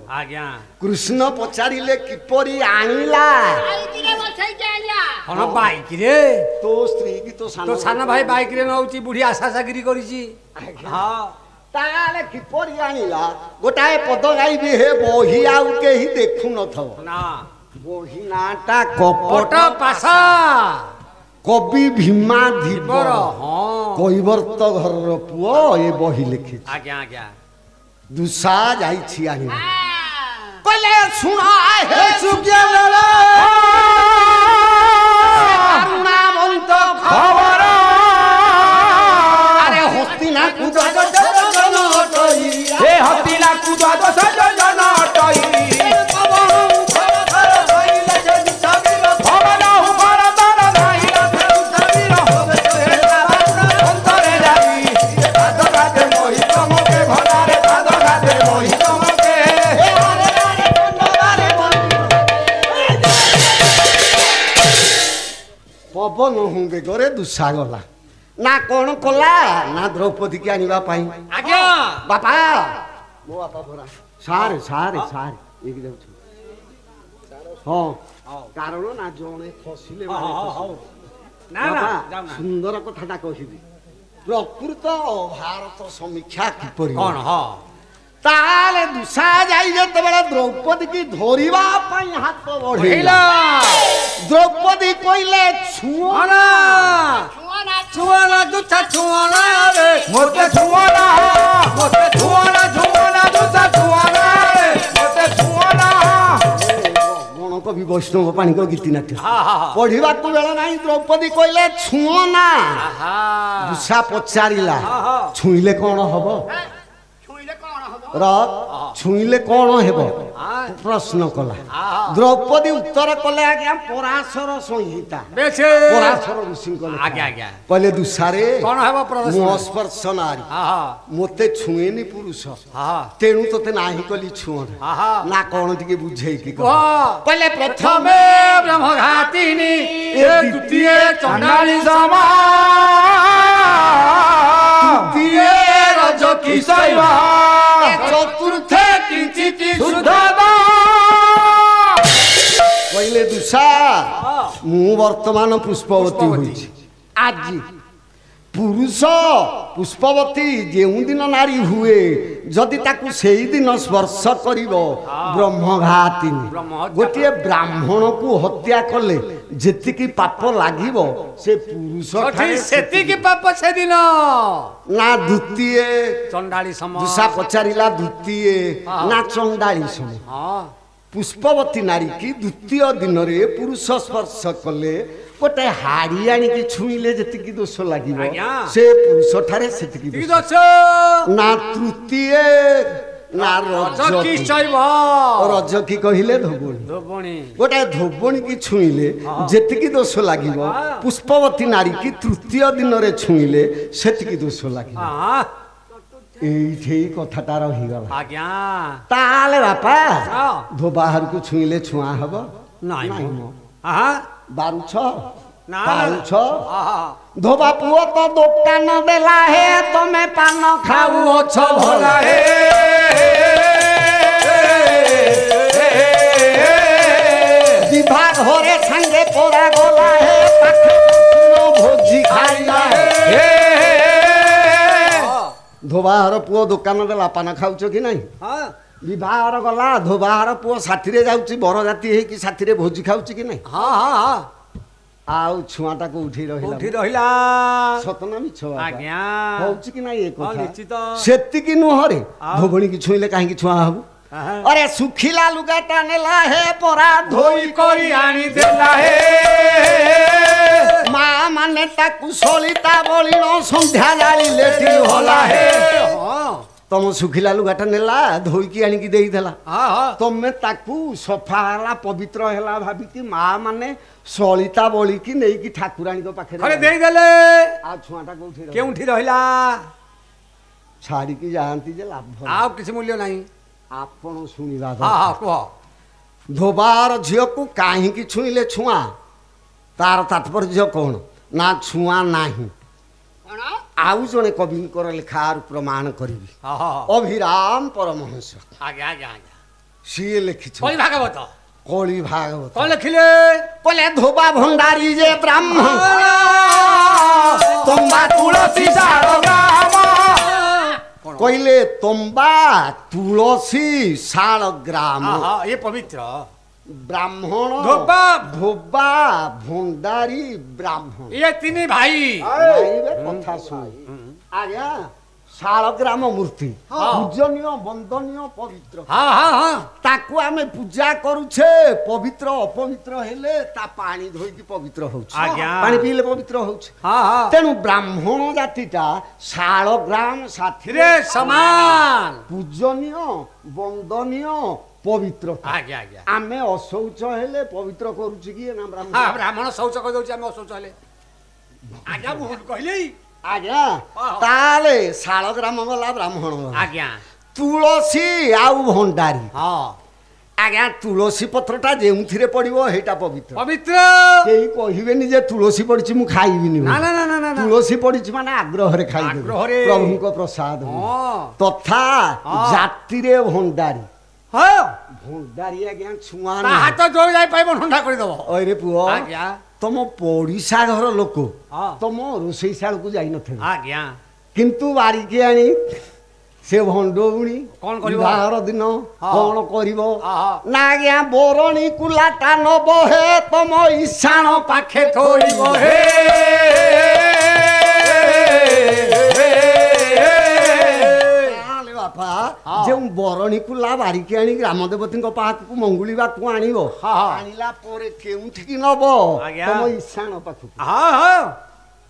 କୃଷ୍ଣ ପଚାରିଲେ କିପରି ଆଣିଲା ବାଇକରେ ତୋ ସ୍ତ୍ରୀ କି ତୋ ସାନ ଭାଇ ବାଇକରେ ନଉଛି ବୁଢୀ ଆଶା ଚାକିରି କରିଛି ତାହେଲେ କିପରି ଆଣିଲା ଗୋଟାଏ ପଦ ଗାଇବି ହେ ବହି ଆଉ କେହି ଦେଖୁନଥିବ ବହି ନାଟା କପଟ ପାଶା କବି ଭୀମା ଧୀବର କୈବର୍ତ୍ତ ଘରର ପୁଅ ଏ ବହି ଲେଖିଛି ଦୁଃଶା ଯାଇଛି ଆଣିବା କହିଲେ ଶୁଣ ହେ କରୁଣାବନ୍ତ ଖବର ଆରେ ହସ୍ତିନା କୁଦ୍ୱାଦଶ ଜନ ଅଟଇ ହସ୍ତିନା କୁଦ୍ୱାଦଶ ଜନ ଅଟଇ ହବ ନହୁଁ ବେଗରେ ଦୁଃସା ଗଲା ନା କଣ କଲା ନା ଦ୍ରୌପଦୀ କି ଆଣିବା ପାଇଁ ଆଜ୍ଞା ବାପା ମୋ ବାପା ପରା ସାରେ ସାରେ ସାରେ ଏଇକି ଯାଉଛି ହଁ କାରଣ ନା ଜଣେ ଖସିଲେ ସୁନ୍ଦର କଥାଟା କହିବି ପ୍ରକୃତ ଭାରତ ସମୀକ୍ଷା କିପରି କଣ ହଁ ତାହେଲେ ଦୁଃସା ଯାଇ ଯେତେବେଳେ ଦ୍ରୌପଦୀ କି ଧରିବା ପାଇଁ ହାତ ବଢେଇଲା ଦ୍ରୌପଦୀ କହିଲେ ଛୁଅନା ଛୁଆନା ଦୁଃସା ଛୁଆନା ରେ ମୋତେ ଛୁଅନା ଦୁଃସା ଛୁଅନା ରେ ମୋତେ ଛୁଅନା ଗଣକବି ବୈଷ୍ଣବ ପାଣିକ ଗୀତିନାଟ୍ୟ ପଢିବାକୁ ବେଳ ନାହିଁ ଦ୍ରୌପଦୀ କହିଲେ ଛୁଅନା ଦୁଃସା ପଚାରିଲା ଛୁଇଁଲେ କଣ ହବ ଛୁଇଁଲେ କଣ ହେବ ପ୍ରଶ୍ନ କଲା ଦ୍ରୌପଦୀ ଉତ୍ତର କଲେ ଆଜ୍ଞା ପରାଶର ସଂହିତା ପରାଶର ଋଷିଙ୍କ କହିଲେ ଦୁଃସାରେ କଣ ହେବ ମୁଁ ଅସ୍ପର୍ଶ ନାରୀ ମୋତେ ଛୁଏଁନି ପୁରୁଷ ତେଣୁ ତୋତେ ନାହିଁ କଲି ଛୁଅଁ ନା କଣ ଟିକେ ବୁଝେଇକି କହିଲେ ପ୍ରଥମେ ବ୍ରହ୍ମଘାତିନୀ ଦ୍ୱିତୀୟ ଚଣ୍ଡାଳୀ ସମା ତୃତୀୟ ରଜକି ଶୈବା ଚତୁର୍ଥ କିଞ୍ଚିତ କହିଲେ ଦୁଃସା ମୁଁ ବର୍ତ୍ତମାନ ପୁଷ୍ପବତୀ ହୋଇଛି ଆଜି ପୁରୁଷ ପୁଷ୍ପବତୀ ଯେଉଁଦିନ ନାରୀ ହୁଏ ଯଦି ତାକୁ ସେଇଦିନ ସ୍ପର୍ଶ କରିବ ବ୍ରହ୍ମଘାତିନୀ ଗୋଟିଏ ବ୍ରାହ୍ମଣକୁ ହତ୍ୟା କଲେ ଯେତିକି ପାପ ଲାଗିବ ସେ ପୁରୁଷ ସେତିକି ପାପ ସେଦିନ ନା ଦ୍ୱିତୀୟ ଚଣ୍ଡାଳୀ ସମ ଦୁଃସା ପଚାରିଲା ଦ୍ୱିତୀୟ ନା ଚଣ୍ଡାଳୀ ସମ ପୁଷ୍ପବତୀ ନାରୀ କି ଦ୍ୱିତୀୟ ଦିନରେ ପୁରୁଷ ସ୍ପର୍ଶ କଲେ ଗୋଟେ ହାଡି ଆଣିକି ଛୁଇଁଲେ ଯେତିକି ଦୋଷ ଲାଗିବ ସେ ପୁରୁଷ ଠାରେ ସେତିକି ଦୋଷ ନା ତୃତୀୟ ନା ରଜକି କହିଲେ ଧୋବଣୀ ଗୋଟେ ଧୋବଣୀ କି ଛୁଇଁଲେ ଯେତିକି ଦୋଷ ଲାଗିବ ପୁଷ୍ପବତୀ ନାରୀ କି ତୃତୀୟ ଦିନରେ ଛୁଇଁଲେ ସେତିକି ଦୋଷ ଲାଗିବ ଏଇଠି କଥାଟା ରହିଗଲା ତାହେଲେ ବାପା ଧୋବାହାରକୁ ଛୁଇଁଲେ ଛୁଆଁ ହବ ନାଇଁ ବାରୁଛ ଧୋବା ପୁଅ ତ ଦୋକାନ ଦେଲା ହେ ତମେ ପାନ ଖାଉଅଛ ଭଲା ହେ ବିଭା ଘରେ ସାଙ୍ଗେ ପରା ଗଲା ହେ ପାଖେ ଭୋଜି ଖାଇଲା ହେ ଧୋବାହାର ପୁଅ ଦୋକାନ ଦେଲା ପାନ ଖାଉଛ କି ନାଇଁ ବିବାହର ଗଲା ଧୋବାହାର ପୁଅ ସାଥିରେ ଯାଉଛି ବରଜାତି ହେଇକି ସାଥିରେ ଭୋଜି ଖାଉଛି କି ନାଇଁ ଆଉ ଛୁଆଟାକୁ ଉଠି ରହିଲା ସତ ନା ମିଛ ହଉଛି କି ନାଇଁ ଏ କଥା ସେତିକି ନୁହଁରେ ଧୋବଣୀକି ଛୁଇଁଲେ କାହିଁକି ଛୁଆ ହବୁ अरे सुखिला लुगाटा नेला है परा धोई करी आनी देला है माँ माने ता कुशलिता बोलिनो संध्या जाली लेटी होला है तुम सुखिला लुगाटा नेला धोई की आनी की देई देला तुमे ताकू सफा हला पवित्र हला भाबी की माँ माने सलिता बोली की नहीं की ठाकुरानी को पाखे अरे देई देले आ छुआटा कोठी केउठी रहिला छाड़ी की जानती जे लाभ आ किसी मूल्य नहीं आपण शुणा धोबार झील को कहीं छुईले छुआ तार तात्पर्य कौन ना छुआ नहीं आउ जने कवि लेखार प्रमाण करी अभिराम परमहंस सी लिखि भागवत कली भागवत कौन लिखिले बोले धोबा भंडारी जे ब्राह्मण तुम्बा तुलसी कहले तंबा तुलसी शाल ग्राम ये पवित्र ब्राह्मण धोबा धोबा भंडारी ब्राह्मण ये तीन भाई कथा सुन आज्ञा शाल ग्राम मूर्ति पूजनीय वंदनीय पवित्र ताकू आमे पूजा करूछे पवित्र अपवित्र हेले ता पानी धोई की पवित्र होउछ पानी पीले पवित्र होउछ तेनु ब्राह्मण जातिटा शाल ग्राम साथी रे समान पूजनीय वंदनीय पवित्र आमे अशौच हेले पवित्र करूछ की ना ब्राह्मण ब्राह्मण शौच कर दउछ आमे अशौच हेले आज्ञा भूल कहले आज्ञा ताले शाल ग्राम गला ब्राह्मण आज्ञा तुलसी आउ भंडारी ଆଜ୍ଞା ତୁଳସୀ ପତ୍ରଟା ଯେଉଁଥିରେ ପଡିବ ସେଇଟା ପବିତ୍ର ପବିତ୍ର କେହି କହିବେନି ଯେ ତୁଳସୀ ପଡିଛି ମୁଁ ଖାଇବିନି ନା ନା ନା ନା ତୁଳସୀ ପଡିଛି ମାନେ ଆଗ୍ରହରେ ଖାଇଦେବେ ଆଗ୍ରହରେ। ପ୍ରଭୁଙ୍କ ପ୍ରସାଦ ତଥା ଜାତିରେ ଭଣ୍ଡାରୀ ହଁ ଭଣ୍ଡାରୀ ଆଜ୍ଞା ଛୁଆ ତା ହାତ ଯୋଉ ଯାଇ ପାଇବ ଠଣ୍ଡା କରିଦବ ଅରେ ପୁଅ ଆଜ୍ଞା ତମ ପଡିଶା ଘର ଲୋକ ହଁ। ତମ ରୋଷେଇ ଶାଳକୁ ଯାଇନଥିବେ ଆଜ୍ଞା କିନ୍ତୁ ବାରିକି ଆଣି ସେ ଭଣ୍ଡଉଣୀ କଣ କରିବ? ବାହାର ଦିନ ହଁ। କଣ କରିବ ହଁ। ନା ଆଜ୍ଞା ବରଣୀ କୁଲାଟା ନବ ହେ ତମ ଇଶାଣ ପାଖେ ଥୋଇବ ହେ ତାହେଲେ ବାପା ହଁ। ଯେଉଁ ବରଣୀ କୁଲା ବାରିକି ଆଣି ଗ୍ରାମ ଦେବତୀଙ୍କ ପାଖକୁ ମଙ୍ଗୁଳିବାକୁ ଆଣିବ ହଁ, ହଁ। ଆଣିଲା ପରେ କେଉଁଠିକି ନବ ଆଜ୍ଞା। ତମ ଇଶାଣ ପାଖକୁ ହଁ ହଁ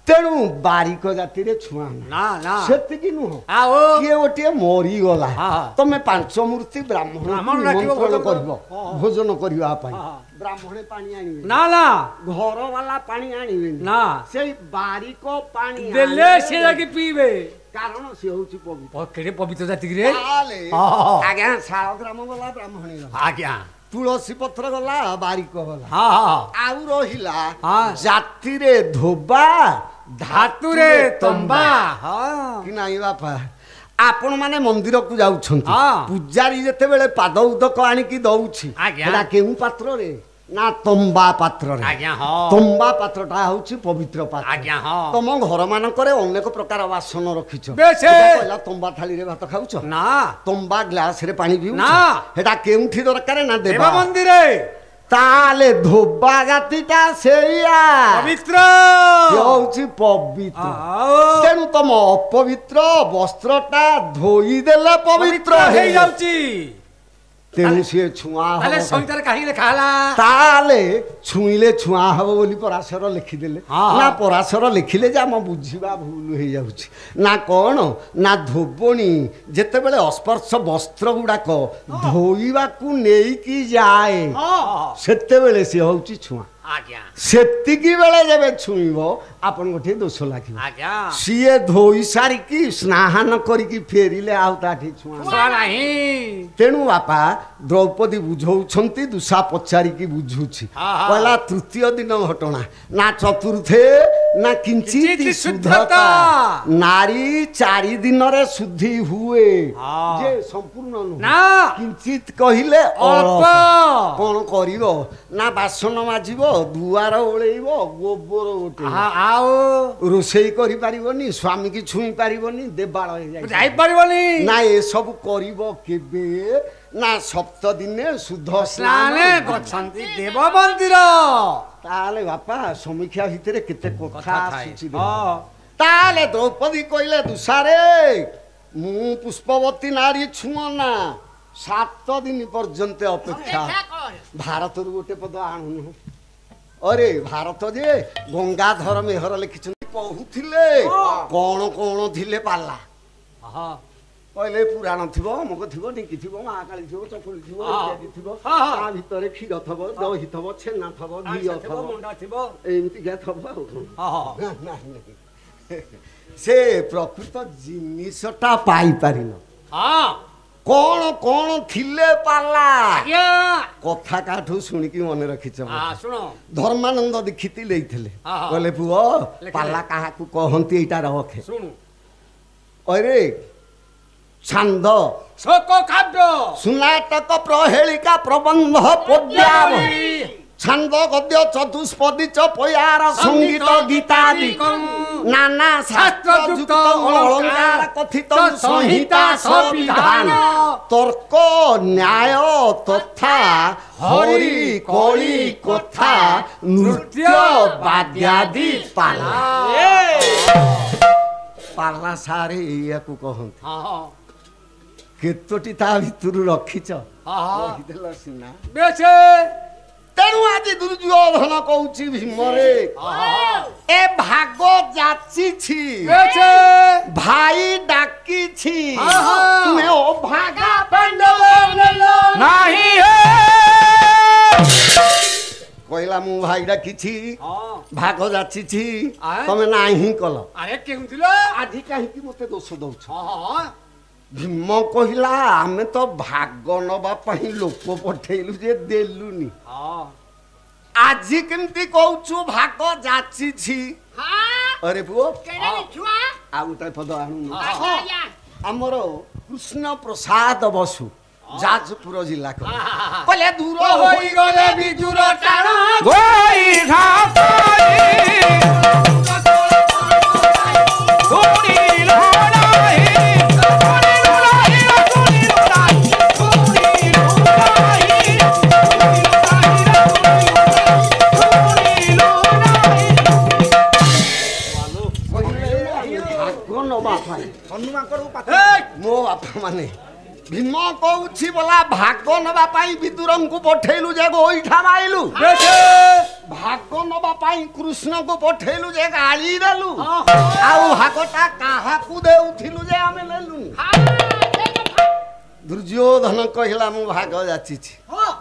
ତେଣୁ ବାରିକ ଜାତିରେ ଛୁଆ ନାହିଁ। ନା ନା ସେତିକି ନୁହଁ ଆଉ କିଏ ଗୋଟିଏ ମରିଗଲା ହଁ, ହଁ। ତମେ ପାଞ୍ଚମୂର୍ତ୍ତି ବ୍ରାହ୍ମଣ ବ୍ରାହ୍ମଣ ଡାକିବ, ନିମନ୍ତ୍ରଣ ଭୋଜନ କରିବ ହଁ, ହଁ। ଭୋଜନ କରିବା ପାଇଁ ହଁ, ହଁ। ବ୍ରାହ୍ମଣେ ପାଣି ଆଣିବେ ନା ନା ଘର ବାଲା ପାଣି ଆଣିବେନି ନା ସେଇ ବାରିକ ପାଣି ଦେଲେ ଆଣିବେ। ସେ ଯାଇକି ପିଇବେ କାରଣ ସେ ହଉଛି ପବିତ୍ର କେଡ଼େ ପବିତ୍ର ଜାତି ରେ ତାହେଲେ ହଁ, ହଁ। ଆଜ୍ଞା ଶାଳ ଗ୍ରାମ ଗଲା ବ୍ରାହ୍ମଣୀ ଗଲା ଆଜ୍ଞା ତୁଳସୀ ପତ୍ର ଗଲା ବାରିକ ଗଲା ହଁ ହଁ ଆଉ ରହିଲା ହଁ। ଜାତିରେ ଧୋବା ଧାତୁରେ ତମ୍ବା ହଁ କି ନାହିଁ ବାପା ଆପଣ ମାନେ ମନ୍ଦିରକୁ ଯାଉଛନ୍ତି ହଁ। ପୂଜାରୀ ଯେତେବେଳେ ପାଦ ଉଦକ ଆଣିକି ଦଉଛି ଆଜ୍ଞା। ସେଟା କେଉଁ ପାତ୍ରରେ ନା ତମ୍ବା ପାତ୍ରରେ ଆଜ୍ଞା ହଁ ତମ୍ବା ପାତ୍ରଟା ହଉଛି ପବିତ୍ର ପାତ୍ର ଆଜ୍ଞା ହଁ ତମ ଘର ମାନଙ୍କରେ ଅନେକ ପ୍ରକାର ବାସନ ରଖିଛ ବେଶେ। କହିଲା ତମ୍ବା ଥାଳିରେ ଭାତ ଖାଉଛ ନା ତମ୍ବା ଗ୍ଲାସରେ ପାଣି ପିଉଛ ନା। ସେଟା କେଉଁଠି ଦରକାର ନା ଦେବ ଦେବା ମନ୍ଦିରେ ତାହେଲେ ଧୋବା ଜାତିଟା ସେଇଆ ପବିତ୍ର ସେ ହଉଛି ପବିତ୍ର ଆଉ ତେଣୁ ତମ ଅପବିତ୍ର ବସ୍ତ୍ରଟା ଧୋଇଦେଲେ ପବିତ୍ର ହେଇଯାଉଛି ହେଇଯାଉଛି ତେଣୁ ସିଏ ଛୁଆଁ ତାହେଲେ ହବ ସଂହିତାରେ କାହିଁକି ଲେଖା ହେଲା ତାହେଲେ ଛୁଇଁଲେ ଛୁଆଁ ହବ ବୋଲି ପରାଶର ଲେଖିଦେଲେ ହଁ, ହଁ। ନା ପରାଶର ଲେଖିଲେ ଯେ ଆମ ବୁଝିବା ଭୁଲ ହେଇଯାଉଛି ନା କଣ ନା ଧୋବଣୀ ଯେତେବେଳେ ଅସ୍ପର୍ଶ ବସ୍ତ୍ର ଗୁଡାକ ଧୋଇବାକୁ ନେଇକି ଯାଏ ସେତେବେଳେ ସିଏ ହଉଛି ଛୁଆଁ ଆଜ୍ଞା ସେତିକି ବେଳେ ଯେବେ ଛୁଇଁବ ଆପଣଙ୍କ ଟିକେ ଦୋଷ ଲାଗିବ ଆଜ୍ଞା ସିଏ ଧୋଇ ସାରିକି ସ୍ନାହାନ କରିକି ଫେରିଲେ ଆଉ ତାଠି ଛୁଆଁ ଛୁଆ ନାହିଁ ତେଣୁ ବାପା ଦ୍ରୌପଦୀ ବୁଝଉଛନ୍ତି ଦୁଷା ପଚାରିକି ବୁଝୁଛି ହଁ, ହଁ। କହିଲା ତୃତୀୟ ଦିନ ଘଟଣା ନା ଚତୁର୍ଥେ ନା କିଞ୍ଚିତ କିଞ୍ଚିତ୍ ଶୁଦ୍ଧତା ଶୁଦ୍ଧତା। ନାରୀ 4 ଦିନରେ ଶୁଦ୍ଧି ହୁଏ ହଁ। ଯେ ସମ୍ପୂର୍ଣ୍ଣ ନୁହେଁ ନା କିଞ୍ଚିତ କହିଲେ ଅଳ୍ପ କଣ କରିବ ନା ବାସନ ମାଜିବ ଦୁଆର ଓଳେଇବ ଗୋବର ଗୋଟେ ଆଉ ରୋଷେଇ କରିପାରିବନି ସ୍ୱାମୀ କି ଛୁଇଁ ପାରିବନି ଦେବାଳ ହେଇଯାଇ ଯାଇପାରିବନି ନା ଏସବୁ କରିବ କେବେ ନା 7 ଦିନେ ଶୁଦ୍ଧ ସ୍ନାନ ସ୍ନାନ ଗଛନ୍ତି ଦେବ ମନ୍ଦିର ତାହେଲେ ବାପା ସମୀକ୍ଷା ଭିତରେ କେତେ କଥା କଥା ଥାଏ। ଆସୁଛି ହଁ। ତାହେଲେ ଦ୍ରୌପଦୀ କହିଲେ ଦୁଷାରେ ମୁଁ ପୁଷ୍ପବତୀ ନାରୀ ଛୁଅଁ ନା 7 ଦିନ ପର୍ଯ୍ୟନ୍ତ ଅପେକ୍ଷା ଭାରତରୁ ଗୋଟେ ପଦ ଆଣୁନୁ ଅରେ ଭାରତ ଯେ ଗଙ୍ଗାଧର ମେହର ଲେଖିଛନ୍ତି କହୁଥିଲେ କଣ କଣ ଥିଲେ ପାଲା କହିଲେ ପୁରାଣ ଥିବ ଅମୁକ ଥିବ ଢିଙ୍କି ଥିବ ମହାକାଳୀ ଥିବ ଚକୁଳି ଥିବ ଇତ୍ୟାଦି ଥିବ ତା ଭିତରେ କ୍ଷୀର ଥବ ଦହି ଥବ ଛେନା ଥବ ଘିଅ ଥବ ଏମିତିକା ଥବ ଆଉ ସେ ପ୍ରକୃତ ଜିନିଷଟା ପାଇପାରିନ କଣ କଣ ଥିଲେ ପାଲା କଥା କାଠୁ ଶୁଣିକି ମନେ ରଖିଛ ଶୁଣ ଧର୍ମାନନ୍ଦ ଦୀକ୍ଷିତ ଦେଇଥିଲେ ହଁ। କହିଲେ ପୁଅ ଲେଖିଲେ। ପାଲା କାହାକୁ କହନ୍ତି ଏଇଟା ରଖେ ଶୁଣୁ ଅରେ ଛାନ୍ଦ ଶୋକ କାବ୍ୟ ସୁନାଟକ ପ୍ରହେଳିକା ପ୍ରବନ୍ଧ ପଦ୍ୟାବ ଛାନ୍ଦ ଗଦ୍ୟ ଚତୁଷ୍ପଦୀ ଚପୟାର ସଙ୍ଗୀତ ଗୀତାଦି ନାନା ଶାସ୍ତ୍ର ଯୁକ୍ତ ଅଳଙ୍କାର କଥିତ ସଂହିତା ସବିଧାନ ତର୍କ ନ୍ୟାୟ ତଥା ହରି କଳି କଥା ନୃତ୍ୟ ବାଦ୍ୟାଦି ପାଲା ପାଲା ସାରେ ଏଇଆକୁ କହନ୍ତି କେତୋଟି ତା ଭିତରୁ ରଖିଛ କହିଦେଲ ସିନା ତେଣୁ ଆଜି ଦୁର୍ଯ୍ୟୋଧନ କହୁଛି ଭୀମରେ ଏ ଭାଗ ଯାଚିଛି ଭାଇ ଡାକିଛି ତୁମେ ଅଭାଗା ନାହିଁ କହିଲା ମୁଁ ଭାଇ ଡାକିଛି ଭାଗ ଯାଚିଛି ତମେ ନାହିଁ କଲ ଆରେ କେଉଁଥିଲ ଆଜି କାହିଁକି ମତେ ଦୋଷ ଦଉଛ ଭୀମ କହିଲା ଆମେ ତ ଭାଗ ନବା ପାଇଁ ଲୋକ ପଠେଇଲୁ ଯେ ଦେଲୁନି ଆଜି କେମିତି କହୁଛୁ ଭାଗ ଯାଚିଛି अरे पुओ ଆଉ ଗୋଟେ ପଦ ଆଣୁନୁ ଆମର କୃଷ୍ଣ ପ୍ରସାଦ ବସୁ ଯାଜପୁର ଜିଲ୍ଲା କହିଲେ ଦୂର ହୋଇଗଲେ ବିଜୁର ଟାଣ ଗୋଇ ଘାପାଇ ଗୋଡ଼ି ଲୋଡ଼ାଇ ଗୋଡ଼ି ଲୋଡ଼ାଇ ଗୋଡ଼ି ଲୋଡ଼ାଇ ଗୋଡ଼ି ଲୋଡ଼ାଇ ମୋ ବାପା ମାନେ ଭୀମ କହୁଛି ବୋଲା ଭାଗ ନବା ପାଇଁ ବିଦୁରଙ୍କୁ ପଠେଇଲୁ ଯେ ଗୋଇଠା ମାଇଲୁ ଭାଗ ନବା ପାଇଁ କୃଷ୍ଣକୁ ପଠେଇଲୁ ଯେ ଗାଳି ଦେଲୁ ଆଉ ଭାଗଟା କାହାକୁ ଦେଉଥିଲୁ ଯେ ଆମେ ନେଲୁନି ଦୁର୍ଯ୍ୟୋଧନ କହିଲା ମୁଁ ଭାଗ ଯାଚିଛି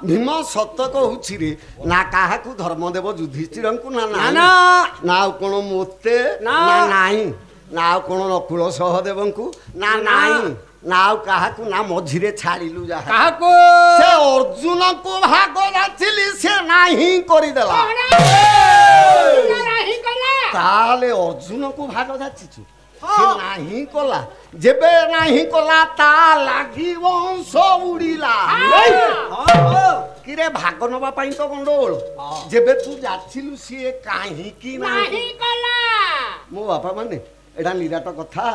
ଭୀମ ସତ କହୁଛି ରେ ନା କାହାକୁ ଧର୍ମଦେବ ଯୁଧିଷ୍ଠିରଙ୍କୁ ନା ନା ଆଉ କଣ ମୋତେ ନା ନାହିଁ ନା ଆଉ କଣ ନକୁଳ ସହଦେବଙ୍କୁ ନା ନାହିଁ ନା ଆଉ କାହାକୁ ନା ମଝିରେ ଛାଡ଼ିଲୁ ଯାହା କାହାକୁ ସେ ଅର୍ଜୁନକୁ ଭାଗ ଯାଚିଲି ସେ ନାହିଁ କରିଦେଲା ତାହେଲେ ଅର୍ଜୁନକୁ ଭାଗ ଯାଚିଛୁ ସେ ନାହିଁ କଲା ଯେବେ ନାହିଁ କଲା ତା ଲାଗି ବଂଶ ଉଡ଼ିଲା କିରେ ଭାଗ ନବା ପାଇଁ ତ ଗଣ୍ଡଗୋଳ ଯେବେ ତୁ ଯାଚିଲୁ ସିଏ କାହିଁକି ନାହିଁ କଲା ମୋ ବାପା ମାନେ ଏଇଟା ନିରାଟ କଥା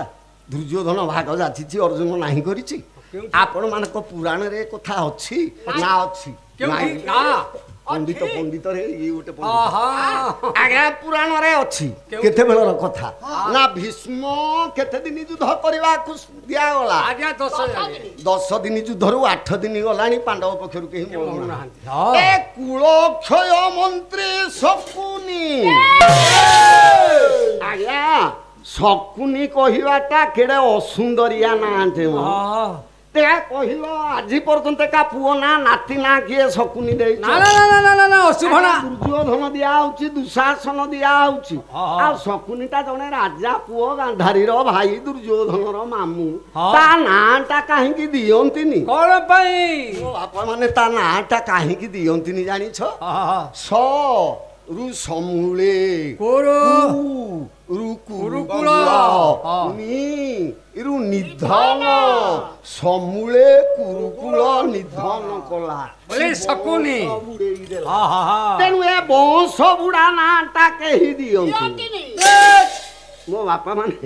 ଦୁର୍ଯ୍ୟୋଧନ ଭାଗ ଯାଚିଛି ଅର୍ଜୁନ ନାହିଁ କରିଛି ଆପଣ ମାନଙ୍କ ପୁରାଣରେ କଥା ଅଛି ନା ଅଛି ପଣ୍ଡିତ ପଣ୍ଡିତରେ ଇଏ ଗୋଟେ ଆଜ୍ଞା ପୁରାଣରେ ଅଛି କେତେବେଳର କଥା ନା ଭୀଷ୍ମ କେତେ ଦିନ ଯୁଦ୍ଧ କରିବାକୁ ଦିଆଗଲା 10 ଦିନ ଯୁଦ୍ଧରୁ 8 ଦିନ ଗଲାଣି ପାଣ୍ଡବ ପକ୍ଷରୁ କେହି ମରୁନାହାନ୍ତି ଏ କୁଳକ୍ଷୟ ମନ୍ତ୍ରୀ ଶକୁନି ଆଜ୍ଞା ଶକୁନି କହିବାଟା କେଡ଼େ ଅସୁନ୍ଦରିଆ ନାଁଟେ କହିଲ ଆଜି ପର୍ଯ୍ୟନ୍ତ କା ପୁଅ ନା ନାତି ନା କିଏ ଶକୁନି ଦେଇଛି ଦୁର୍ଯ୍ୟୋଧନ ଦିଆ ହଉଛି ଦୁଃଶାସନ ଦିଆ ହଉଛି ଆଉ ଶକୁନିଟା ଜଣେ ରାଜା ପୁଅ ଗାନ୍ଧାରୀର ଭାଇ ଦୁର୍ଯ୍ୟୋଧନର ମାମୁଁ ତା ନାଁ ଟା କାହିଁକି ଦିଅନ୍ତିନି କଣ ପାଇଁ ବାପା ମାନେ ତା ନାଁ ଟା କାହିଁକି ଦିଅନ୍ତିନି ଜାଣିଛ ସ ରୁ ସମୂଳେ ନିଧନ ସମୂଳେ କୁରୁକୁଳ ନିଧନ କଲା ଶକୁନି ତେଣୁ ଏ ବଂଶ ବୁଢା ନାଁଟା କେହି ଦିଅନ୍ତି ମୋ ବାପା ମାନେ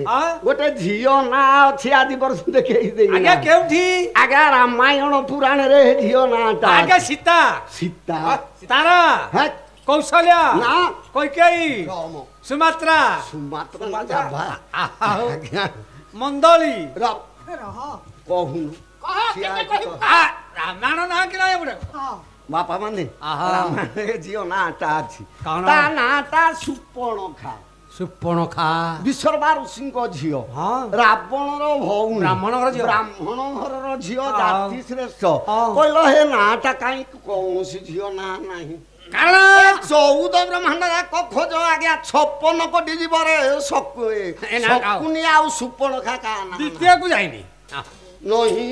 ଗୋଟେ ଝିଅ ନାଁ ଅଛି ଆଜି ପର୍ଯ୍ୟନ୍ତ କେହି ଦେଇ କେଉଁଠି ଆଜ୍ଞା ରାମାୟଣ ପୁରାଣରେ ଝିଅ ନାଁଟା ସୀତା ସୀତା ତାରା କୌଶଲ୍ୟା ନା କୈକେୟୀ ସୁମାତ୍ରା ନା ଜାଭା ମନ୍ଦଳି କହୁନୁ ରାମାୟଣ ନାଁ କି ନାହିଁ ବାପା ମାନେ ରାମାୟଣରେ ଝିଅ ନାଁଟା ଅଛି ତା ନାଁଟା ସୁପର୍ଣ୍ଣଖା ସୁପର୍ଣ୍ଣଖା ବିଶ୍ୱର୍ବା ଋଷିଙ୍କ ଝିଅ ରାବଣର ଭଉଣୀ ବ୍ରାହ୍ମଣ ଘରର ଝିଅ ଜାତି ଶ୍ରେଷ୍ଠ କହିଲ ହେ ନାଁଟା କାହିଁକି କୌଣସି ଝିଅ ନାଁ ନାହିଁ କାରଣ 14 ବ୍ରହ୍ମାଣ୍ଡ ଖୋଜ ଆଜ୍ଞା 56 କୋଟି ଜୀବରେ ଶକୁନି ଆଉ ସୁପର୍ଣ୍ଣଖା କା ନା ଦ୍ୱିତୀୟକୁ ଯାଇନି ନହିଁ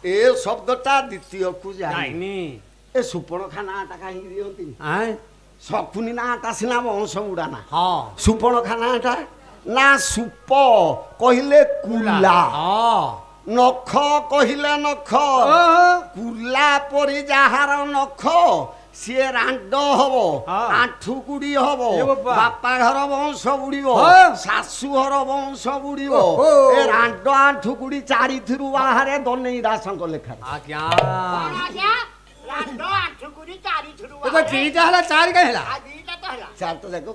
ଏ ଶବ୍ଦଟା ଦ୍ୱିତୀୟକୁ ଯାଇନି ଏ ସୁପର୍ଣ୍ଣଖା ନାଁଟା କାହିଁକି ଦିଅନ୍ତି ଶକୁନି ନାଁଟା ସିନା ବଂଶ ବୁଢା ନା ସୁପର୍ଣ୍ଣଖା ନାଁଟା ନା ସୁପ କହିଲେ କୁଲା ନଖ କହିଲେ ନଖ କୁଲା ପରି ଯାହାର ନଖ ସିଏ ରାଣ୍ଡ ହବ ଆଣ୍ଠୁ କୁଡି ହବ ବାପା ଘର ବଂଶ ବୁଡିବ ଶାଶୁ ଘର ବଂଶ ବୁଡିବ ଏ ରାଣ୍ଡ ଆଣ୍ଠୁ କୁଡି ଚାରିଥିରୁ ବାହାରେ ଦନେଇ ଦାସଙ୍କ ଲେଖା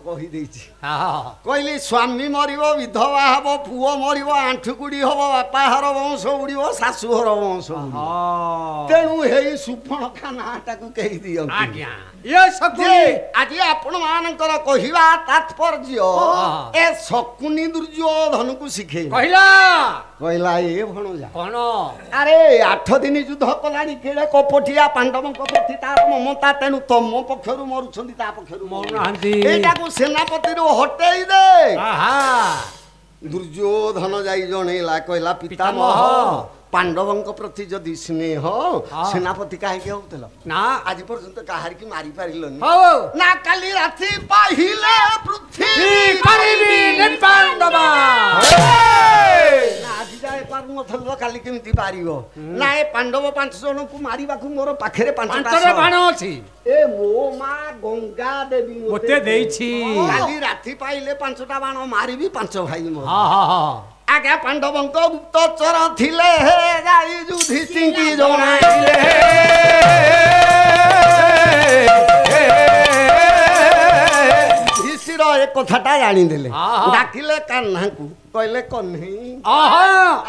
କହିଦେଇଛି କହିଲି ସ୍ୱାମୀ ମରିବ ବିଧବା ହବ ପୁଅ ମରିବ ଆଣ୍ଠୁକୁଡି ହବ ବାପା ଘର ବଂଶ ଉଡିବ ଶାଶୁ ଘର ବଂଶ ତେଣୁ ହେଇ ସୁପର୍ଣ୍ଣଖା ନାଁଟାକୁ କେହି ଦିଅନ୍ତି ଆଜି ଆପଣ ମାନଙ୍କର କହିବା ତାତ୍ପର୍ଯ୍ୟ ଏ ଶକୁନି ଦୁର୍ଯ୍ୟୋଧନକୁ ଶିଖେଇ କହିଲା ଏ ଭଣଜା ଆରେ 8 ଦିନ ଯୁଦ୍ଧ କଲାଣି କେଡ଼େ କପଟିଆ ପାଣ୍ଡବଙ୍କ ପ୍ରତି ତାର ମମତା ତେଣୁ ତମ ପକ୍ଷରୁ ମରୁଛନ୍ତି ତା ପକ୍ଷରୁ ମରୁନାହାନ୍ତି ଏଇଟାକୁ ସେନାପତିରୁ ହଟେଇ ଦେ ଦୁର୍ଯ୍ୟୋଧନ ଯାଇ ଜଣେଇଲା କହିଲା ପିତାମହ ପାଣ୍ଡବଙ୍କ ପ୍ରତି ଯଦି ସ୍ନେହ ସେନାପତି କାହିଁକି ହଉଥିଲ ନା ଆଜି ପର୍ଯ୍ୟନ୍ତ କାହାରିକି ମାରି ପାରିଲନି ହଉ ନା କାଲି ରାତି ପାହିଲେ ପୃଥିବୀ କରିବି ପାଣ୍ଡବ ଆଜି ଯାଏ ପାରୁନଥିଲ କାଲି କେମିତି ପାରିବ ନା ଏ ପାଣ୍ଡବ 5 ଜଣଙ୍କୁ ମାରିବାକୁ ମୋର ପାଖରେ 5ଟା ବାଣ ଅଛି ଏ ମୋ ମା ଗଙ୍ଗା ଦେବୀ ମତେ ଦେଇଛି କାଲି ରାତି ପାଇଲେ 5ଟା ବାଣ ମାରିବି 5 ଭାଇ ମୋର ଆଜ୍ଞା ପାଣ୍ଡବଙ୍କ ଗୁପ୍ତଚର ଥିଲେ ହେ ଯାଇ ଯୁଧିଷ୍ଠିରଙ୍କୁ ଜଣାଇଲେ ଯୁଧିଷ୍ଠିର ଏ କଥାଟା ଜାଣିଦେଲେ ଡାକିଲେ କାହ୍ନାକୁ କହିଲେ କହ୍ନେଇ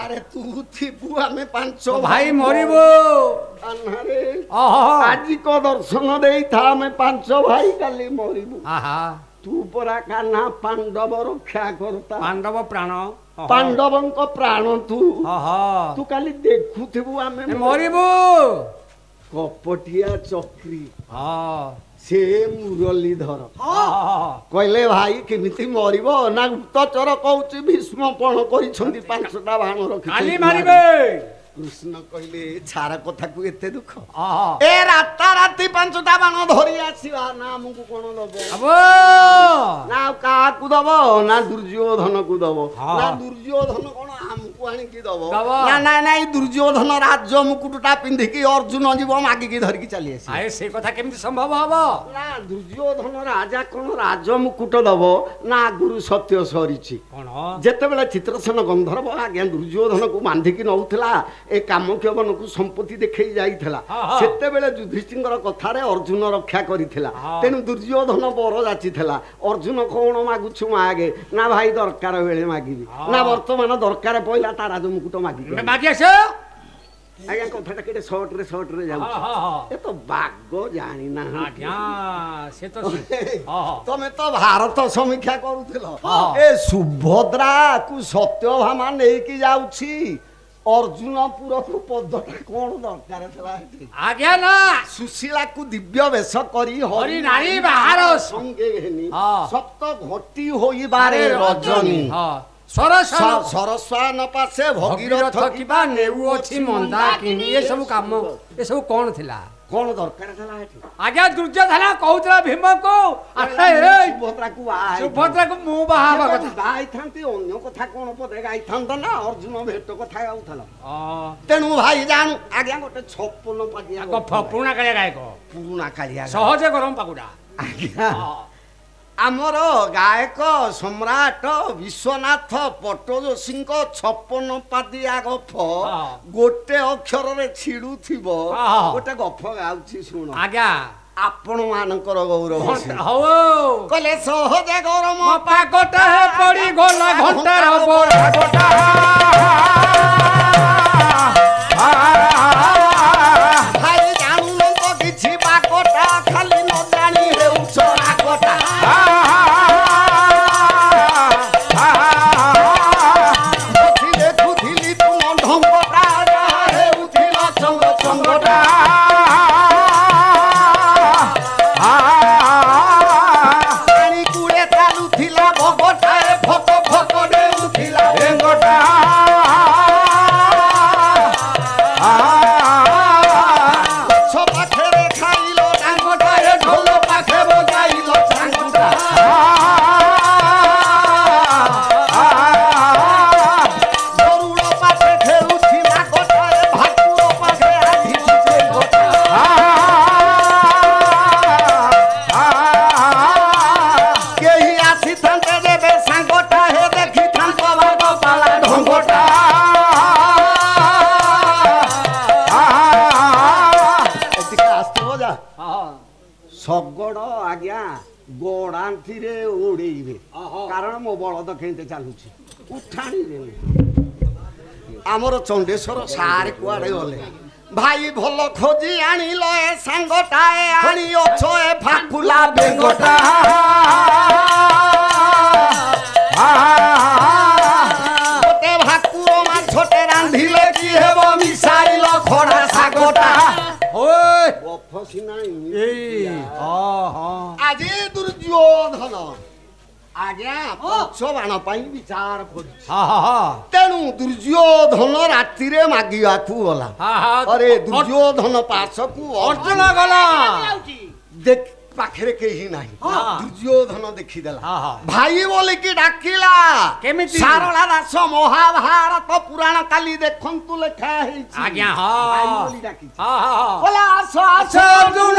ଆରେ ତୁ ଥିବୁ ଆମେ 5 ଭାଇ ମରିବୁ କାହ୍ନାରେ ଆଜି କ ଦର୍ଶନ ଦେଇଥା ଆମେ 5 ଭାଇ କାଲି ମରିବୁ ତୁ ପରା କାହ୍ନା ପାଣ୍ଡବ ରକ୍ଷା କରତା ପାଣ୍ଡବ ପ୍ରାଣ ପାଣ୍ଡବଙ୍କ ପ୍ରାଣ ତୁ ତୁ କାଲି ଦେଖୁଥିବୁ ଆମେ ମରିବୁ କପଟିଆ ଚକ୍ରୀ ସେ ମୁରଲୀଧର କହିଲେ ଭାଇ କେମିତି ମରିବ ନା ଗୁପ୍ତଚର କହୁଛି ଭୀଷ୍ମ ପଣ କରିଛନ୍ତି 5ଟା ବାଣ ରଖି ମାରିବେ କୃଷ୍ଣ କହିଲେ ଛାର କଥାକୁ ଏତେ ଦୁଃଖ ଏ ରାତାରାତି 5ଟା ବାଣ ଧରି ଆସିବା ନା ଆମକୁ କଣ ଦବ ନା କାହାକୁ ଦବ ନା ଦୁର୍ଯ୍ୟୋଧନକୁ ଦବ ନା ଦୁର୍ଯ୍ୟୋଧନ କଣ ଆମକୁ ଆଣିକି ଦବ ନା ନାଇଁ ନାଇଁ ଦୁର୍ଯ୍ୟୋଧନ ରାଜ ମୁକୁଟଟା ପିନ୍ଧିକି ଅର୍ଜୁନ ଯିବ ମାଗିକି ଧରିକି ଚାଲି ଆସିବ ସେ କଥା କେମିତି ସମ୍ଭବ ହବ ନା ଦୁର୍ଯ୍ୟୋଧନ ରାଜା କଣ ରାଜ ମୁକୁଟ ଦବ ନା ଆଗରୁ ସତ୍ୟ ସରିଛି ଯେତେବେଳେ ଚିତ୍ରସେନ ଗନ୍ଧର୍ବ ଆଜ୍ଞା ଦୁର୍ଯ୍ୟୋଧନକୁ ବାନ୍ଧିକି ନଉଥିଲା ଏ କାମକ୍ୟବନକୁ ସମ୍ପତ୍ତି ଦେଖେଇ ଯାଇଥିଲା ସେତେବେଳେ ଯୁଧିଷ୍ଠିରଙ୍କର କଥାରେ ଅର୍ଜୁନ ରକ୍ଷା କରିଥିଲା ତେଣୁ ଦୁର୍ଯ୍ୟୋଧନ ବର ଯାଚିଥିଲା ଅର୍ଜୁନ କଣ ମାଗୁଛୁ ମାଗେ ନା ଭାଇ ଦରକାର ବେଳେ ମାଗିବି ନା ବର୍ତ୍ତମାନ ଦରକାର ପଇଲା ତା ରାଜମୁକୁଟ ମାଗିବି ଆଜ୍ଞା କଥାଟା କେତେ ସର୍ଟରେ ଯାଉଛି ଏ ତ ବାଗ ଜାଣିନା ତମେ ତ ଭାରତ ସମୀକ୍ଷା କରୁଥିଲ ଏ ସୁଭଦ୍ରାକୁ ସତ୍ୟଭାମା ନେଇକି ଯାଉଛି ଅର୍ଜୁନପୁରକୁ ପଦଟା କଣ ଦରକାର ଥିଲା ଆଜ୍ଞା ନା ସୁଶୀଳାକୁ ଦିବ୍ୟ ବେଶ କରି ହରି ନାରୀ ବାହାର ସଙ୍ଗେ ଘେନି ସପ୍ତ ଘଟି ହୋଇବାରେ ରଜନୀ ସରସ୍ୱନ ପାଶେ ଭଗୀରଥ କିବା ନେଉଅଛି ମନ୍ଦାକିନୀ ଏସବୁ କାମ ଏସବୁ କଣ ଥିଲା କଣ ଦରକାର ଥିଲା ଏଠି ଆଜ୍ଞା ଦୁର୍ଯ୍ୟୋଧନ କହୁଥିଲା ଭୀମକୁ ସୁଭଦ୍ରାକୁ ମୁଁ ବାହା ହେବା କଥା ଗାଇଥାନ୍ତି ଅନ୍ୟ କଥା କଣ ପଦେ ଗାଇଥାନ୍ତ ନା ଅର୍ଜୁନ ଭେଟ କଥା ଗାଉଥିଲ ତେଣୁ ଭାଇ ଜାଣୁ ଆଜ୍ଞା ଗୋଟେ 56 ପାଟିଆ ପୁରୁଣା କାଳିଆ ଗାୟକ ପୁରୁଣା କାଳିଆ ସହଜ ଗରମ ପାଗୁଡା ଆଜ୍ଞା ଆମର ଗାୟକ ସମ୍ରାଟ ବିଶ୍ୱନାଥ ପଟ୍ଟଯୋଶୀଙ୍କ 56 ପାଦିଆ ଗପ ଗୋଟେ ଅକ୍ଷରରେ ଛିଡୁଥିବ ଗୋଟେ ଗପ ଗାଉଛି ଶୁଣ ଆଜ୍ଞା ଆପଣ ମାନଙ୍କର ଗୌରବ ହଉ କହିଲେ ସହଜେ ଗରମ ପାଗଟା ପଡି ଗଲା ଘଣ୍ଟାର ବରାଗଟା ଭାଇ ଜାଣୁନ ତ କିଛି ପାଗଟା ଖାଲି ନ ଜାଣି ହେଉଛ ରାଗଟା ଦେଖୁଥିଲି ତୁମ ଢଙ୍ଗଟା ହେଉଥିଲ ଚଙ୍ଗ ଚଙ୍ଗଟା ପାଣି କୁଳେ ଚାଲୁଥିଲା ଭଗଟାଏ ଫକ ଫକ ଦେଉଥିଲା ଭେଙ୍ଗଟା ପାଖରେ ଖାଇଲ ଡାଙ୍ଗଟାଏ ଢୋଲ ପାଖେ ବଜାଇଲ ସାଙ୍ଗଟା ଗରୁଡ଼ ପାଖେ ଖେଳୁଥିଲା ଗୋଟାଏ ଭାକୁର ପାଖେ ଆଧିଛି କେହି ଆସିଥାନ୍ତେ ଯେବେ ସାଙ୍ଗଟା ହେ ଦେଖିଥାନ୍ତ ଭାଗ ପାଲା ଢଙ୍ଗଟା ଶଗଡ଼ ଆଜ୍ଞା ଗୋଡାନ୍ତିରେ ଉଡେଇବେ କାରଣ ମୋ ବଳଦ କେମିତି ଚାଲୁଛି ଉଠାଣିରେ ଆମର ଚଣ୍ଡେଶ୍ୱର ସାରେ କୁଆଡେ ଗଲେ ଭାଇ ଭଲ ଖୋଜି ଆଣିଲ ଏ ସାଙ୍ଗଟାଏ ଆଣି ଅଛ ଏ ଫାକୁଲା ବେଙ୍ଗଟା ଗୋଟେ ଭାକୁର ମାଛଟେ ରାନ୍ଧିଲେ କି ହେବ ମିଶାଇଲ ଖଡା ଶାଗଟା ଆଜି ଦୁର୍ଯ୍ୟୋଧନ ଆଜ୍ଞା ପଞ୍ଚବାଣ ପାଇଁ ବିଚାର କରୁଛି ହଁ ହଁ ହଁ ତେଣୁ ଦୁର୍ଯ୍ୟୋଧନ ରାତିରେ ମାଗିବାକୁ ଗଲା ହଁ ହଁ ଅରେ ଦୁର୍ଯ୍ୟୋଧନ ପାଶକୁ ଅର୍ଜୁନ ଗଲା ଦେଖ ପାଖରେ କେହି ନାହିଁ ଦୁର୍ଯ୍ୟୋଧନ ଦେଖିଦେଲା ହଁ, ହଁ। ଭାଇ ବୋଲିକି ଡାକିଲା କେମିତି? ସାରଳା ଦାସ ମହାଭାରତ ପୁରାଣ କାଲି ଦେଖନ୍ତୁ ଲେଖା ହେଇଛି ଆଜ୍ଞା ଭାଇ ହଁ ବୋଲି ଡାକିଛି ହଁ ହଁ ବୋଲେ ଆସ ଆସ ଅର୍ଜୁନ